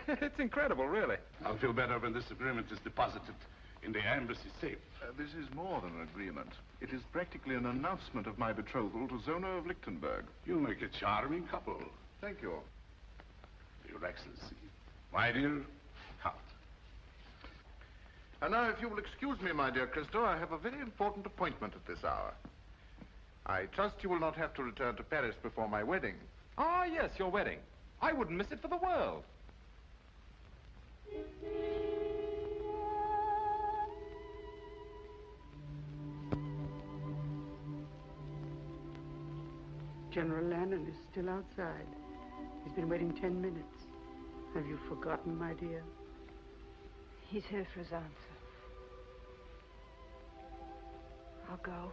It's incredible, really. I'll feel better when this agreement is deposited in the embassy safe. This is more than an agreement. It is practically an announcement of my betrothal to Zona of Lichtenburg. You make a charming couple. Thank you. Your Excellency. My dear Count. And now, if you will excuse me, my dear Cristo, I have a very important appointment at this hour. I trust you will not have to return to Paris before my wedding. Ah, yes, your wedding. I wouldn't miss it for the world. General Lanen is still outside. He's been waiting 10 minutes. Have you forgotten, my dear? He's here for his answer. I'll go.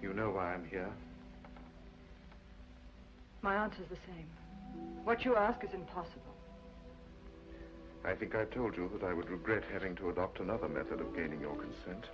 You know why I'm here. My answer's the same. What you ask is impossible. I think I told you that I would regret having to adopt another method of gaining your consent.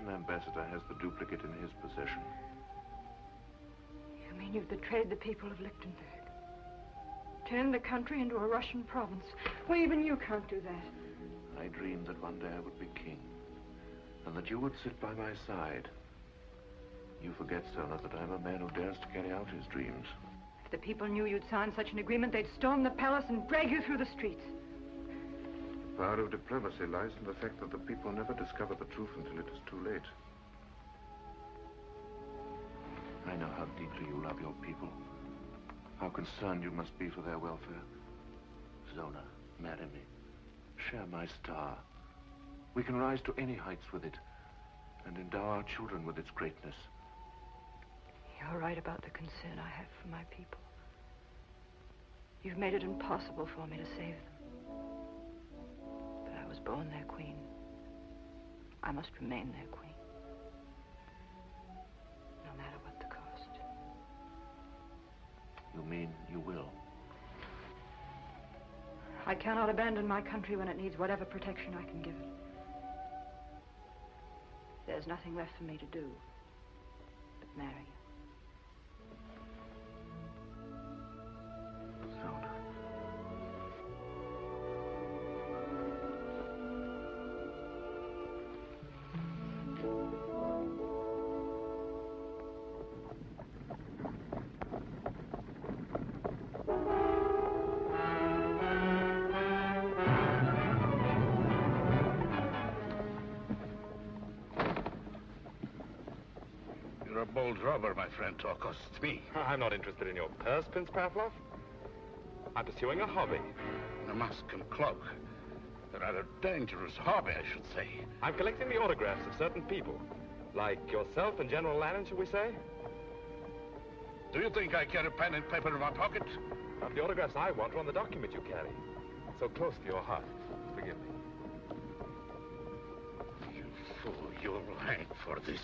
Russian ambassador has the duplicate in his possession. You mean you've betrayed the people of Lichtenburg? Turned the country into a Russian province? Well, even you can't do that. I dreamed that one day I would be king, and that you would sit by my side. You forget, Zona, that I'm a man who dares to carry out his dreams. If the people knew you'd signed such an agreement, they'd storm the palace and drag you through the streets. The power of diplomacy lies in the fact that the people never discover the truth until it is too late. I know how deeply you love your people, how concerned you must be for their welfare. Zona, marry me. Share my star. We can rise to any heights with it, and endow our children with its greatness. You're right about the concern I have for my people. You've made it impossible for me to save them. But I was born their queen. I must remain their queen. No matter what the cost. You mean you will? I cannot abandon my country when it needs whatever protection I can give it. There's nothing left for me to do but marry you. You're a bold robber, my friend, to accost me. I'm not interested in your purse, Prince Pavlov. I'm pursuing a hobby. A mask and cloak. A rather dangerous hobby, I should say. I'm collecting the autographs of certain people. Like yourself and General Lanen, shall we say? Do you think I carry pen and paper in my pocket? But the autographs I want are on the document you carry. So close to your heart. Forgive me. You fool, you'll hang for this.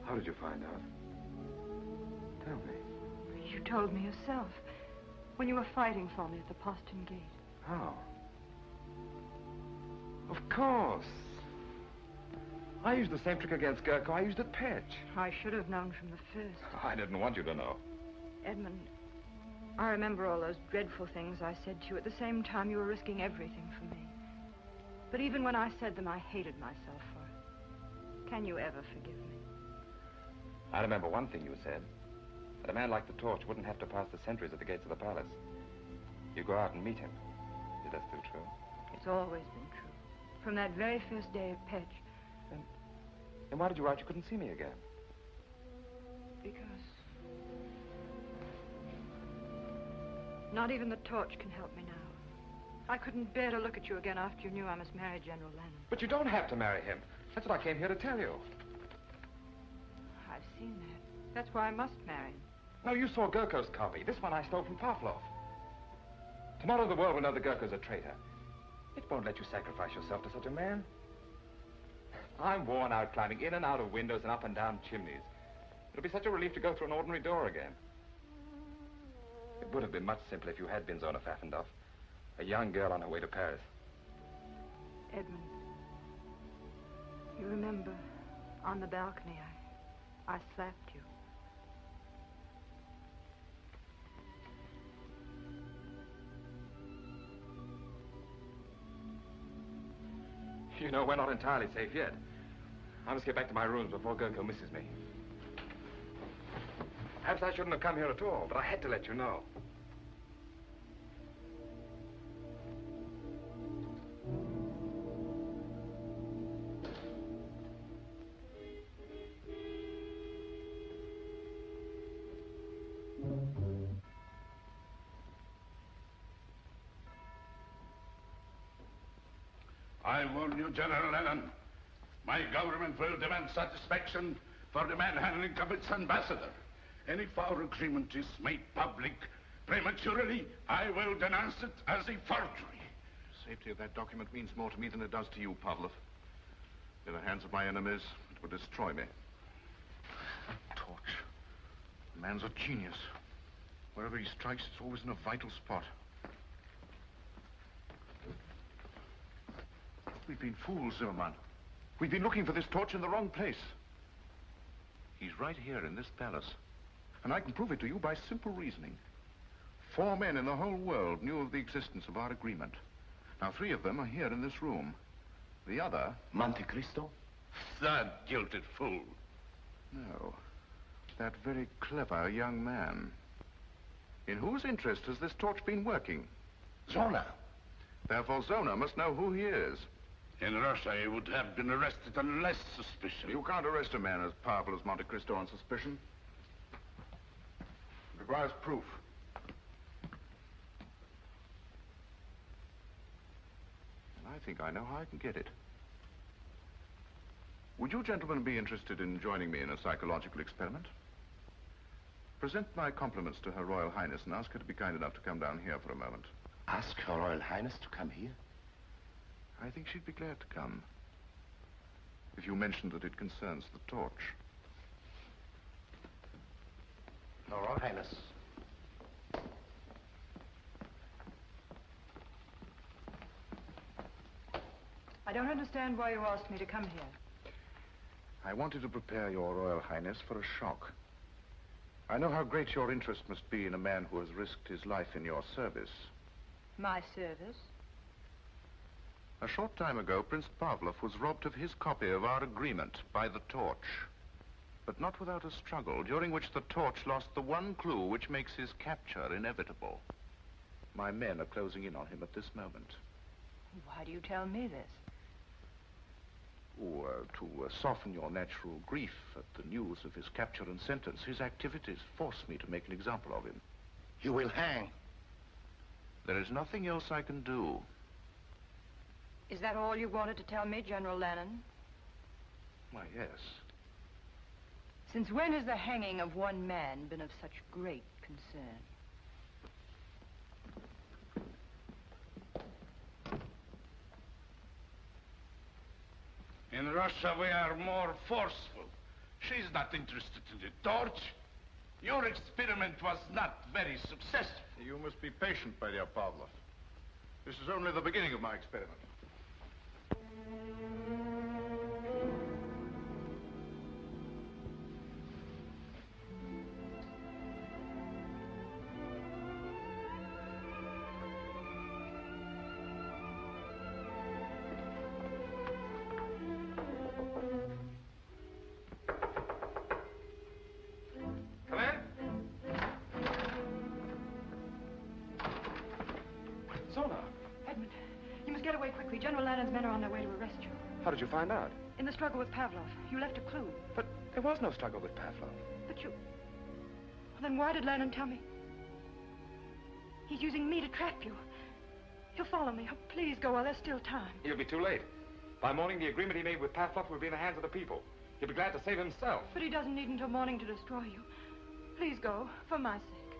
How did you find out? Tell me. You told me yourself. When you were fighting for me at the postern gate. How? Of course. I used the same trick against Gurko I used at Petch. I should have known from the first. I didn't want you to know. Edmund, I remember all those dreadful things I said to you at the same time you were risking everything for me. But even when I said them, I hated myself for it. Can you ever forgive me? I remember one thing you said. That a man like the Torch wouldn't have to pass the sentries at the gates of the palace. You go out and meet him. Is that still true? It's always been true. From that very first day of Petch. Then why did you write you couldn't see me again? Because... not even the Torch can help me now. I couldn't bear to look at you again after you knew I must marry General Lanen. But you don't have to marry him. That's what I came here to tell you. I've seen that. That's why I must marry him. No, you saw Gurko's copy. This one I stole from Pavlov. Tomorrow the world will know that Gurko's a traitor. It won't let you sacrifice yourself to such a man. I'm worn out climbing in and out of windows and up and down chimneys. It'll be such a relief to go through an ordinary door again. It would have been much simpler if you had been Zona Pfaffendorf, a young girl on her way to Paris. Edmund, you remember, on the balcony, I slapped you. You know, we're not entirely safe yet. I must get back to my rooms before Gurko misses me. Perhaps I shouldn't have come here at all, but I had to let you know. I warn you, General Lanen, my government will demand satisfaction for the manhandling of its ambassador. And if our agreement is made public prematurely, I will denounce it as a forgery. The safety of that document means more to me than it does to you, Pavlov. In the hands of my enemies, it would destroy me. That torch. The man's a genius. Wherever he strikes, it's always in a vital spot. We've been fools, Zimmerman. We've been looking for this torch in the wrong place. He's right here in this palace. And I can prove it to you by simple reasoning. 4 men in the whole world knew of the existence of our agreement. Now, 3 of them are here in this room. The other... Monte Cristo? That jilted fool. No. That very clever young man. In whose interest has this torch been working? Zona. Therefore, Zona must know who he is. In Russia, he would have been arrested on less suspicion. You can't arrest a man as powerful as Monte Cristo on suspicion. It requires proof. And I think I know how I can get it. Would you gentlemen be interested in joining me in a psychological experiment? Present my compliments to Her Royal Highness and ask her to be kind enough to come down here for a moment. Ask Her Royal Highness to come here? I think she'd be glad to come. If you mentioned that it concerns the torch. Her Royal Highness. I don't understand why you asked me to come here. I wanted to prepare your Royal Highness for a shock. I know how great your interest must be in a man who has risked his life in your service. My service? A short time ago, Prince Pavlov was robbed of his copy of our agreement by the torch. But not without a struggle, during which the torch lost the one clue which makes his capture inevitable. My men are closing in on him at this moment. Why do you tell me this? To soften your natural grief at the news of his capture and sentence, his activities force me to make an example of him. You will hang. There is nothing else I can do. Is that all you wanted to tell me, General Lanen? Why, yes. Since when has the hanging of one man been of such great concern? In Russia, we are more forceful. She's not interested in the torch. Your experiment was not very successful. You must be patient, my dear Pavlov. This is only the beginning of my experiment. General Lanen's men are on their way to arrest you. How did you find out? In the struggle with Pavlov. You left a clue. But there was no struggle with Pavlov. But you... Well, then why did Lanen tell me? He's using me to trap you. He'll follow me. Oh, please go while there's still time. He'll be too late. By morning, the agreement he made with Pavlov will be in the hands of the people. He'll be glad to save himself. But he doesn't need until morning to destroy you. Please go, for my sake.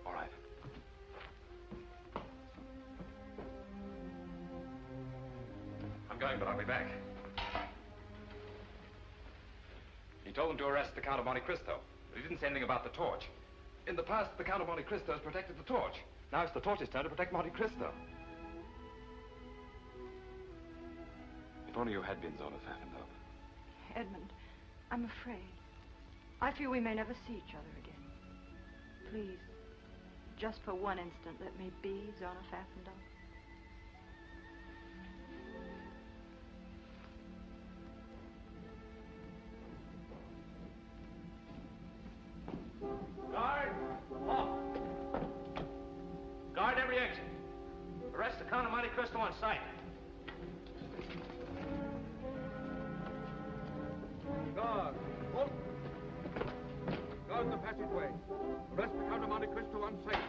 All right. I'm going, but I'll be back. He told them to arrest the Count of Monte Cristo, but he didn't say anything about the torch. In the past, the Count of Monte Cristo has protected the torch. Now it's the torch's turn to protect Monte Cristo. If only you had been Zona Pfaffendaub. Edmund, I'm afraid. I feel we may never see each other again. Please, just for one instant, let me be Zona Pfaffendaub. go inside. Guard! Halt! Guard the passageway. Arrest the Count of Monte Cristo unsafe.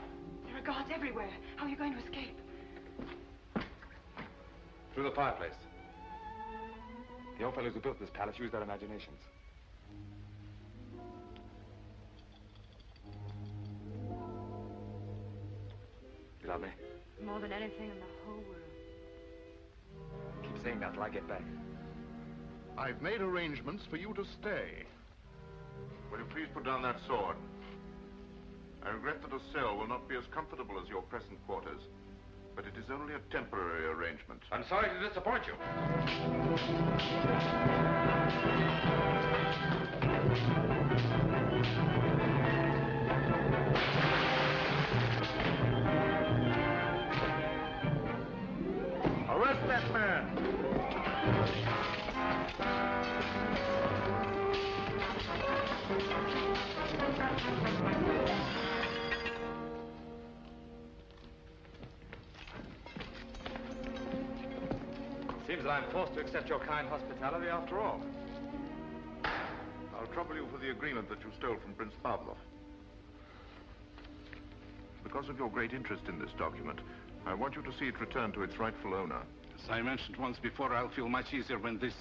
There are guards everywhere. How are you going to escape? Through the fireplace. The old fellows who built this palace used their imaginations. You love me? More than anything in the whole world. Keep saying that till I get back. I've made arrangements for you to stay. Will you please put down that sword? I regret that a cell will not be as comfortable as your present quarters, but it is only a temporary arrangement. I'm sorry to disappoint you. Arrest that man! Seems that I'm forced to accept your kind hospitality after all. I'll trouble you for the agreement that you stole from Prince Pavlov. Because of your great interest in this document, I want you to see it returned to its rightful owner. As I mentioned once before, I'll feel much easier when this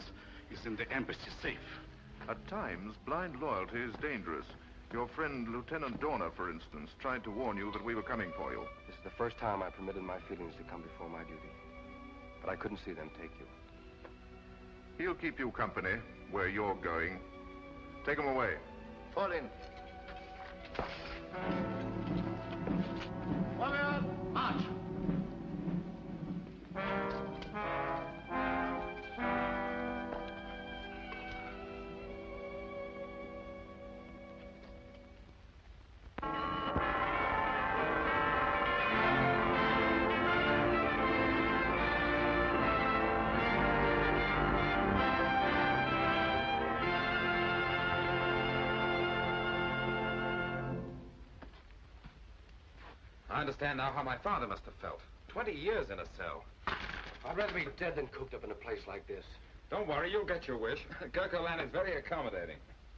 is in the embassy safe. At times, blind loyalty is dangerous. Your friend, Lieutenant Zona, for instance, tried to warn you that we were coming for you. This is the first time I permitted my feelings to come before my duty. But I couldn't see them take you. He'll keep you company where you're going. Take him away. Fall in. Warrior, march. I understand now how my father must have felt. 20 years in a cell. I'd rather be dead than cooped up in a place like this. Don't worry, you'll get your wish. Gurko Lanen is very accommodating.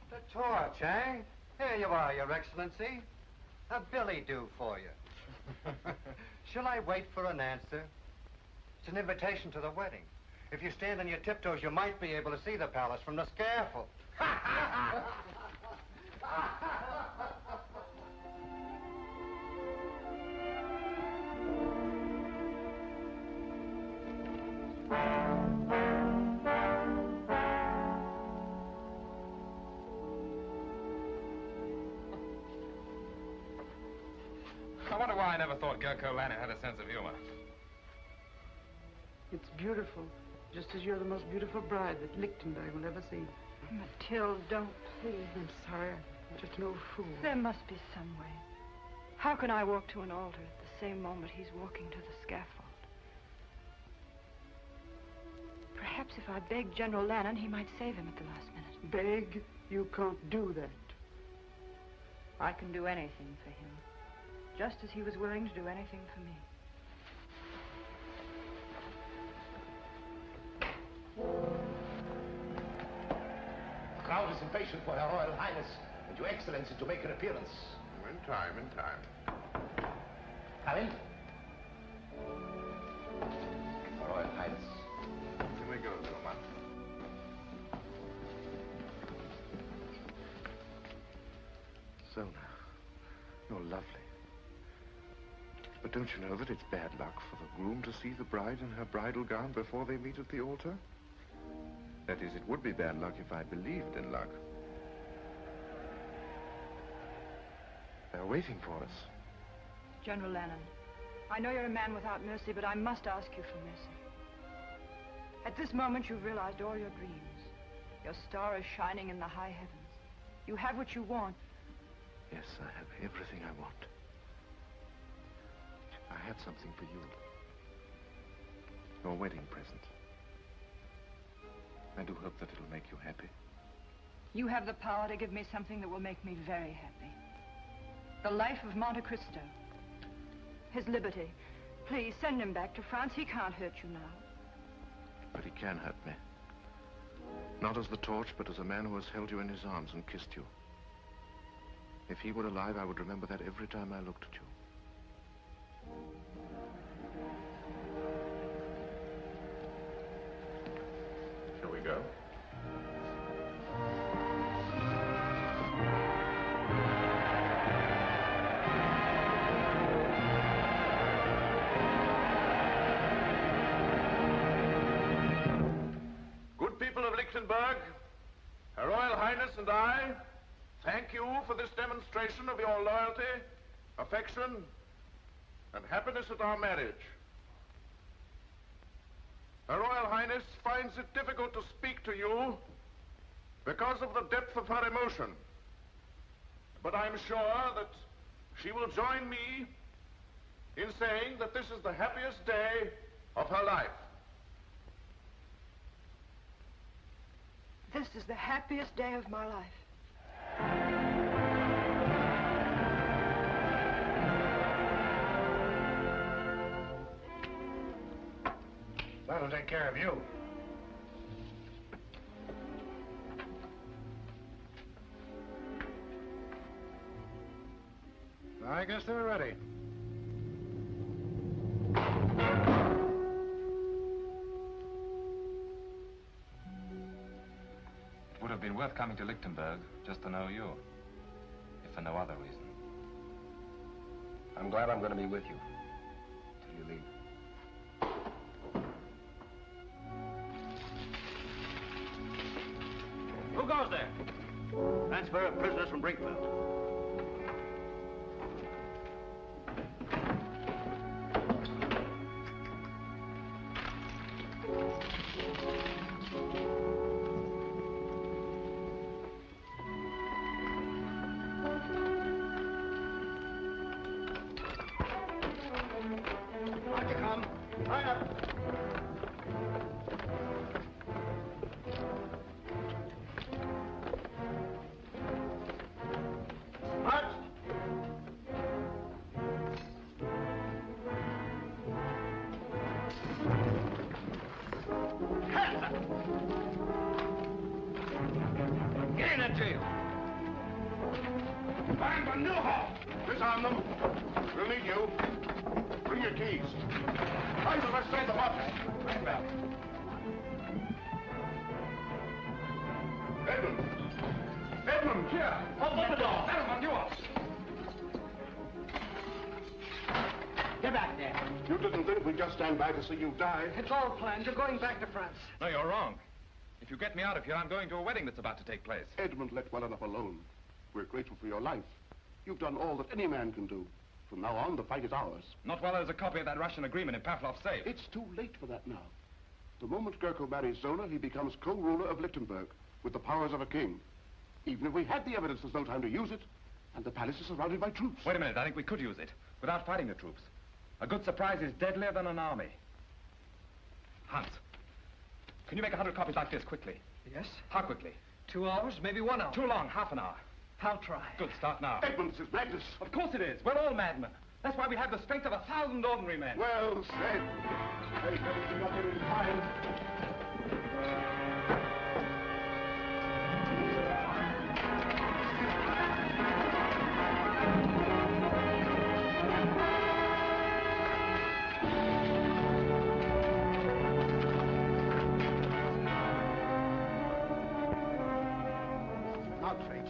The torch, eh? Here you are, Your Excellency. A billy do for you. Shall I wait for an answer? It's an invitation to the wedding. If you stand on your tiptoes, you might be able to see the palace from the scaffold. I wonder why I never thought Gurko Lanen had a sense of humor. It's beautiful, just as you're the most beautiful bride that Lichtenburg will ever see. Mathilde, don't, please. I'm sorry. I'm just no fool. There must be some way. How can I walk to an altar at the same moment he's walking to the scaffold? Perhaps if I begged General Lanen, he might save him at the last minute. Beg? You can't do that. I can do anything for him, just as he was willing to do anything for me. The crowd is impatient for Her Royal Highness and Your Excellency to make her appearance. In time, in time. Come in. Her Royal Highness. Here we go, Zona. Zona, you're lovely. But don't you know that it's bad luck for the groom to see the bride in her bridal gown before they meet at the altar? That is, it would be bad luck if I believed in luck. They're waiting for us. General Lanen, I know you're a man without mercy, but I must ask you for mercy. At this moment, you've realized all your dreams. Your star is shining in the high heavens. You have what you want. Yes, I have everything I want. I have something for you. Your wedding present. I do hope that it'll make you happy. You have the power to give me something that will make me very happy. The life of Monte Cristo. His liberty, Please, send him back to France. He can't hurt you now. But he can hurt me. Not as the torch, but as a man who has held you in his arms and kissed you. If he were alive, I would remember that every time I looked at you. Shall we go? Good people of Lichtenburg, Her Royal Highness and I thank you for this demonstration of your loyalty, affection, and happiness at our marriage. Her Royal Highness finds it difficult to speak to you because of the depth of her emotion. But I'm sure that she will join me in saying that this is the happiest day of her life. This is the happiest day of my life. That'll take care of you. I guess they're ready. It would have been worth coming to Lichtenburg just to know you, if for no other reason. I'm glad I'm going to be with you till you leave. Who goes there? Transfer of prisoners from Brinkfield. On you come. Line up. March. Hands up. Get in that jail. Find the new hall. Disarm them. We'll need you. Bring your keys. Find the rest of the boxes. Right back. Edmund! Edmund, here! Open the door. Gentlemen, you up. Get back there. You didn't think we'd just stand by to see you die? It's all planned. You're going back to France. No, you're wrong. If you get me out of here, I'm going to a wedding that's about to take place. Edmund, let well enough alone. We're grateful for your life. You've done all that any man can do. From now on, the fight is ours. Not while there's a copy of that Russian agreement in Pavlov's safe. It's too late for that now. The moment Gurko marries Zona, he becomes co-ruler of Lichtenburg, with the powers of a king. Even if we had the evidence, there's no time to use it, and the palace is surrounded by troops. Wait a minute, I think we could use it, without fighting the troops. A good surprise is deadlier than an army. Hans, can you make 100 copies like this quickly? Yes? How quickly? 2 hours, maybe 1 hour. Too long, half an hour. I'll try. Good, start now. Edmund, this is madness. Of course it is. We're all madmen. That's why we have the strength of 1,000 ordinary men. Well said. Thank heavens you got there in time.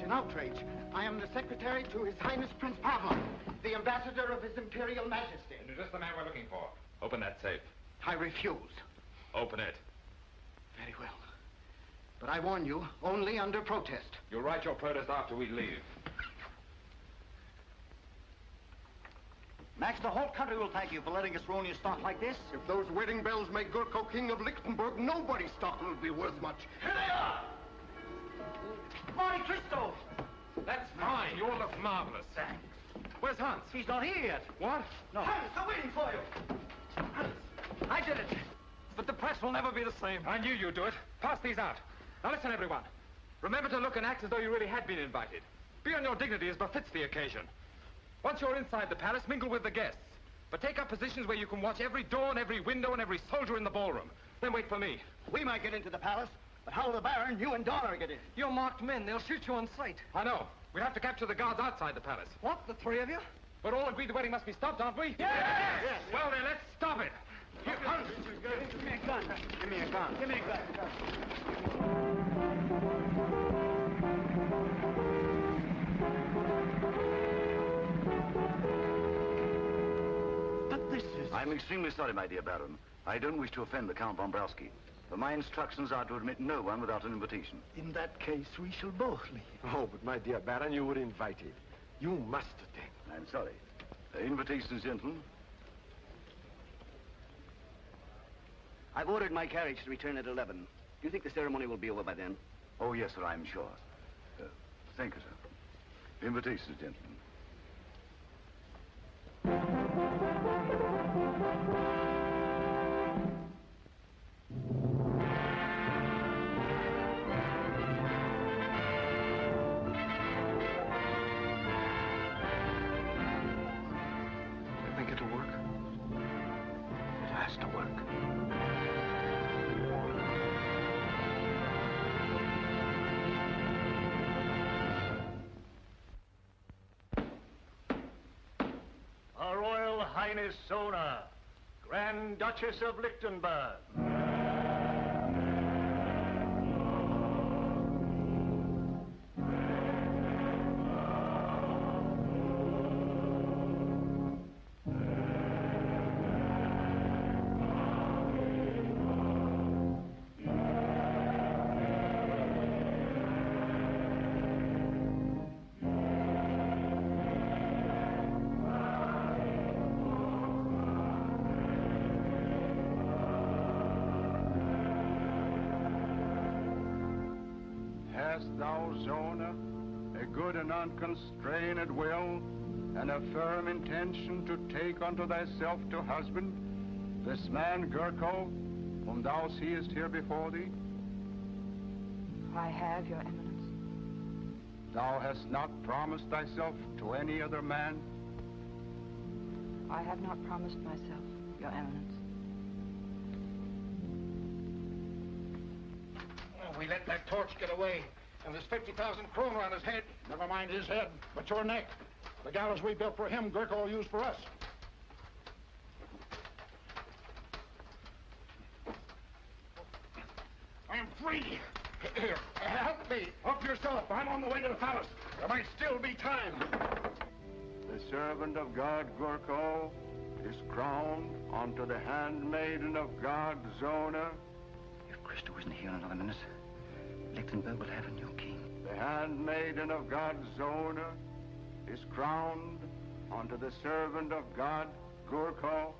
An outrage. I am the secretary to His Highness Prince Pavlov, the ambassador of His Imperial Majesty. You're just the man we're looking for. Open that safe. I refuse. Open it. Very well. But I warn you, only under protest. You'll write your protest after we leave. Max, the whole country will thank you for letting us ruin your stock like this. If those wedding bells make Gurko king of Lichtenburg, nobody's stock will be worth much. Here they are! Monte Cristo! That's fine. You all look marvelous. Thanks. Where's Hans? He's not here yet. What? No. Hans, they're waiting for you. Hans, I did it. But the press will never be the same. I knew you'd do it. Pass these out. Now listen, everyone. Remember to look and act as though you really had been invited. Be on your dignity as befits the occasion. Once you're inside the palace, mingle with the guests. But take up positions where you can watch every door and every window and every soldier in the ballroom. Then wait for me. We might get into the palace, but how will the Baron, you and Donna get in? You're marked men. They'll shoot you on sight. I know. We have to capture the guards outside the palace. What, the three of you? We're all agreed the wedding must be stopped, aren't we? Yes! Well, then, let's stop it. Here comes. Give me a gun. Give me a gun. Give me a gun. But this is... I'm extremely sorry, my dear Baron. I don't wish to offend the Count von Browski. But my instructions are to admit no one without an invitation. In that case, we shall both leave. Oh, but my dear Baron, you were invited. You must attend. I'm sorry. Invitations, gentlemen. I've ordered my carriage to return at 11. Do you think the ceremony will be over by then? Oh, yes, sir, I'm sure. Thank you, sir. Invitations, gentlemen. You think it'll work? It has to work. Her Royal Highness Zona, Grand Duchess of Lichtenburg. Hast thou, Zona, a good and unconstrained will, and a firm intention to take unto thyself to husband this man Gurko, whom thou seest here before thee? I have, Your Eminence. Thou hast not promised thyself to any other man? I have not promised myself, Your Eminence. Oh, we let that torch get away, and there's 50,000 kroner on his head. Never mind his head, but your neck. The gallows we built for him, Gurko will use for us. I'm free. Here, help me. Up yourself. I'm on the way to the palace. There might still be time. The servant of God, Gurko, is crowned unto the handmaiden of God, Zona. If Cristo isn't here in another minute, Lichtenburg will have a new king. The handmaiden of God, Zona, is crowned unto the servant of God, Gurko.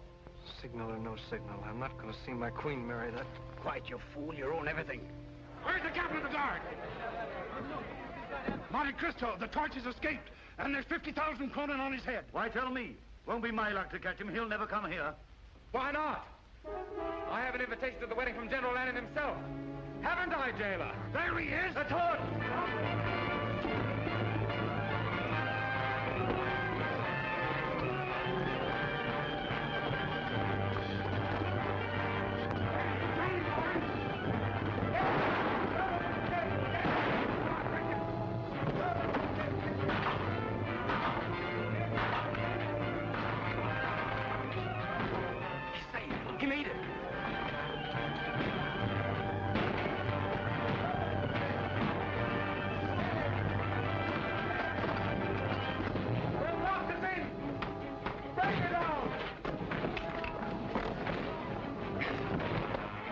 Signal or no signal, I'm not going to see my queen marry that. Quiet, you fool. You own everything. Where's the captain of the guard? Monte Cristo, the torch has escaped, and there's 50,000 kroner on his head. Why tell me? Won't be my luck to catch him. He'll never come here. Why not? I have an invitation to the wedding from General Lanen himself. Haven't I, jailer? There he is. The torch! He made it.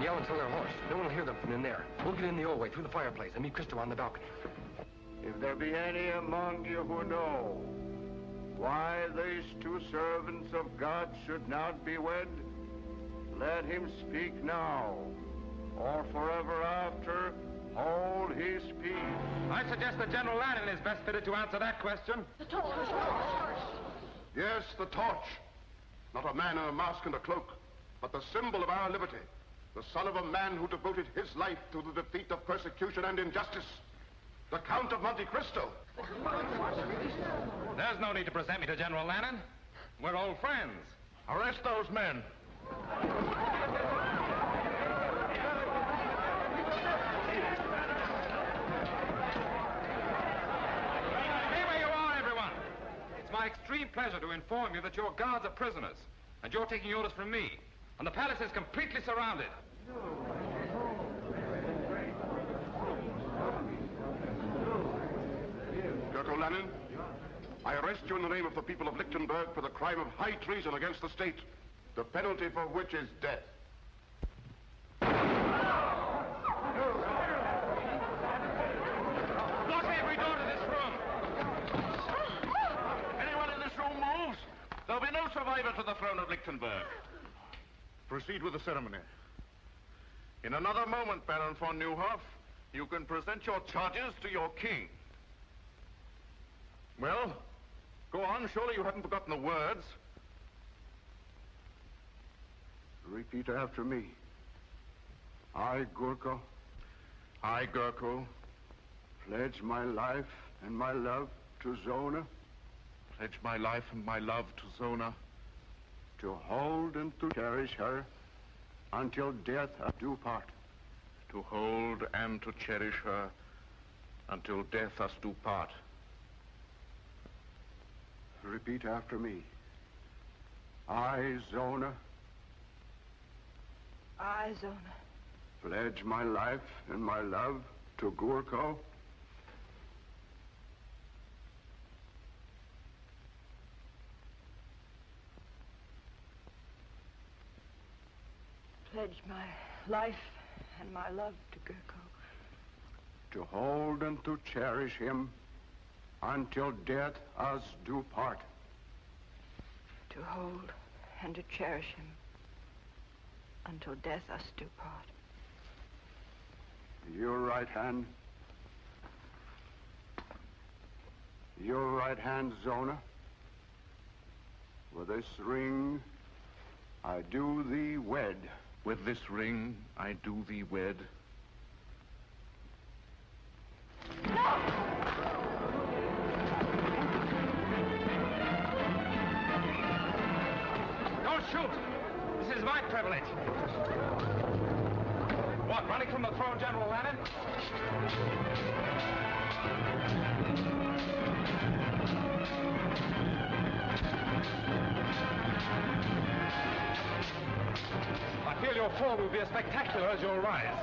Yell until they're hoarse. No one will hear them from in there. We'll get in the old way, through the fireplace, and meet Cristo on the balcony. If there be any among you who know why these two servants of God should not be wed, let him speak now, or forever after hold his peace. I suggest that General Lanen is best fitted to answer that question. The torch. Yes, the torch. Not a man in a mask and a cloak, but the symbol of our liberty. The son of a man who devoted his life to the defeat of persecution and injustice. The Count of Monte Cristo. There's no need to present me to General Lanen. We're old friends. Arrest those men. Stay where you are, everyone. It's my extreme pleasure to inform you that your guards are prisoners, and you're taking orders from me. And the palace is completely surrounded. Gurko Lanen, I arrest you in the name of the people of Lichtenburg for the crime of high treason against the state, the penalty for which is death. Lock every door to this room. Anyone in this room moves, there'll be no survivor to the throne of Lichtenburg. Proceed with the ceremony. In another moment, Baron von Neuhoff, you can present your charges to your king. Well, go on. Surely you haven't forgotten the words. Repeat after me. I, Gurko, pledge my life and my love to Zona. Pledge my life and my love to Zona. To hold and to cherish her until death us do part. To hold and to cherish her until death us do part. Repeat after me. I, Zona, pledge my life and my love to Gurko. Pledge my life and my love to Gurko. To hold and to cherish him until death us do part. To hold and to cherish him until death us do part. Your right hand. Your right hand, Zona. With this ring, I do thee wed. With this ring, I do thee wed. Don't shoot! This is my privilege. What, running from the throne, General Lanen? I feel your fall will be as spectacular as your rise.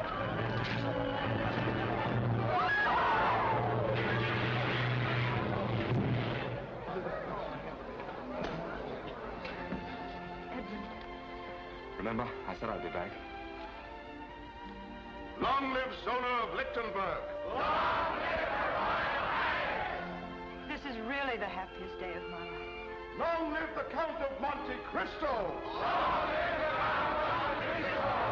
Remember, I said I'd be back. Long live Zona of Lichtenburg! Long live the Royal Highness! This is really the happiest day of my life. Long live the Count of Monte Cristo! Long live the Count of Monte Cristo!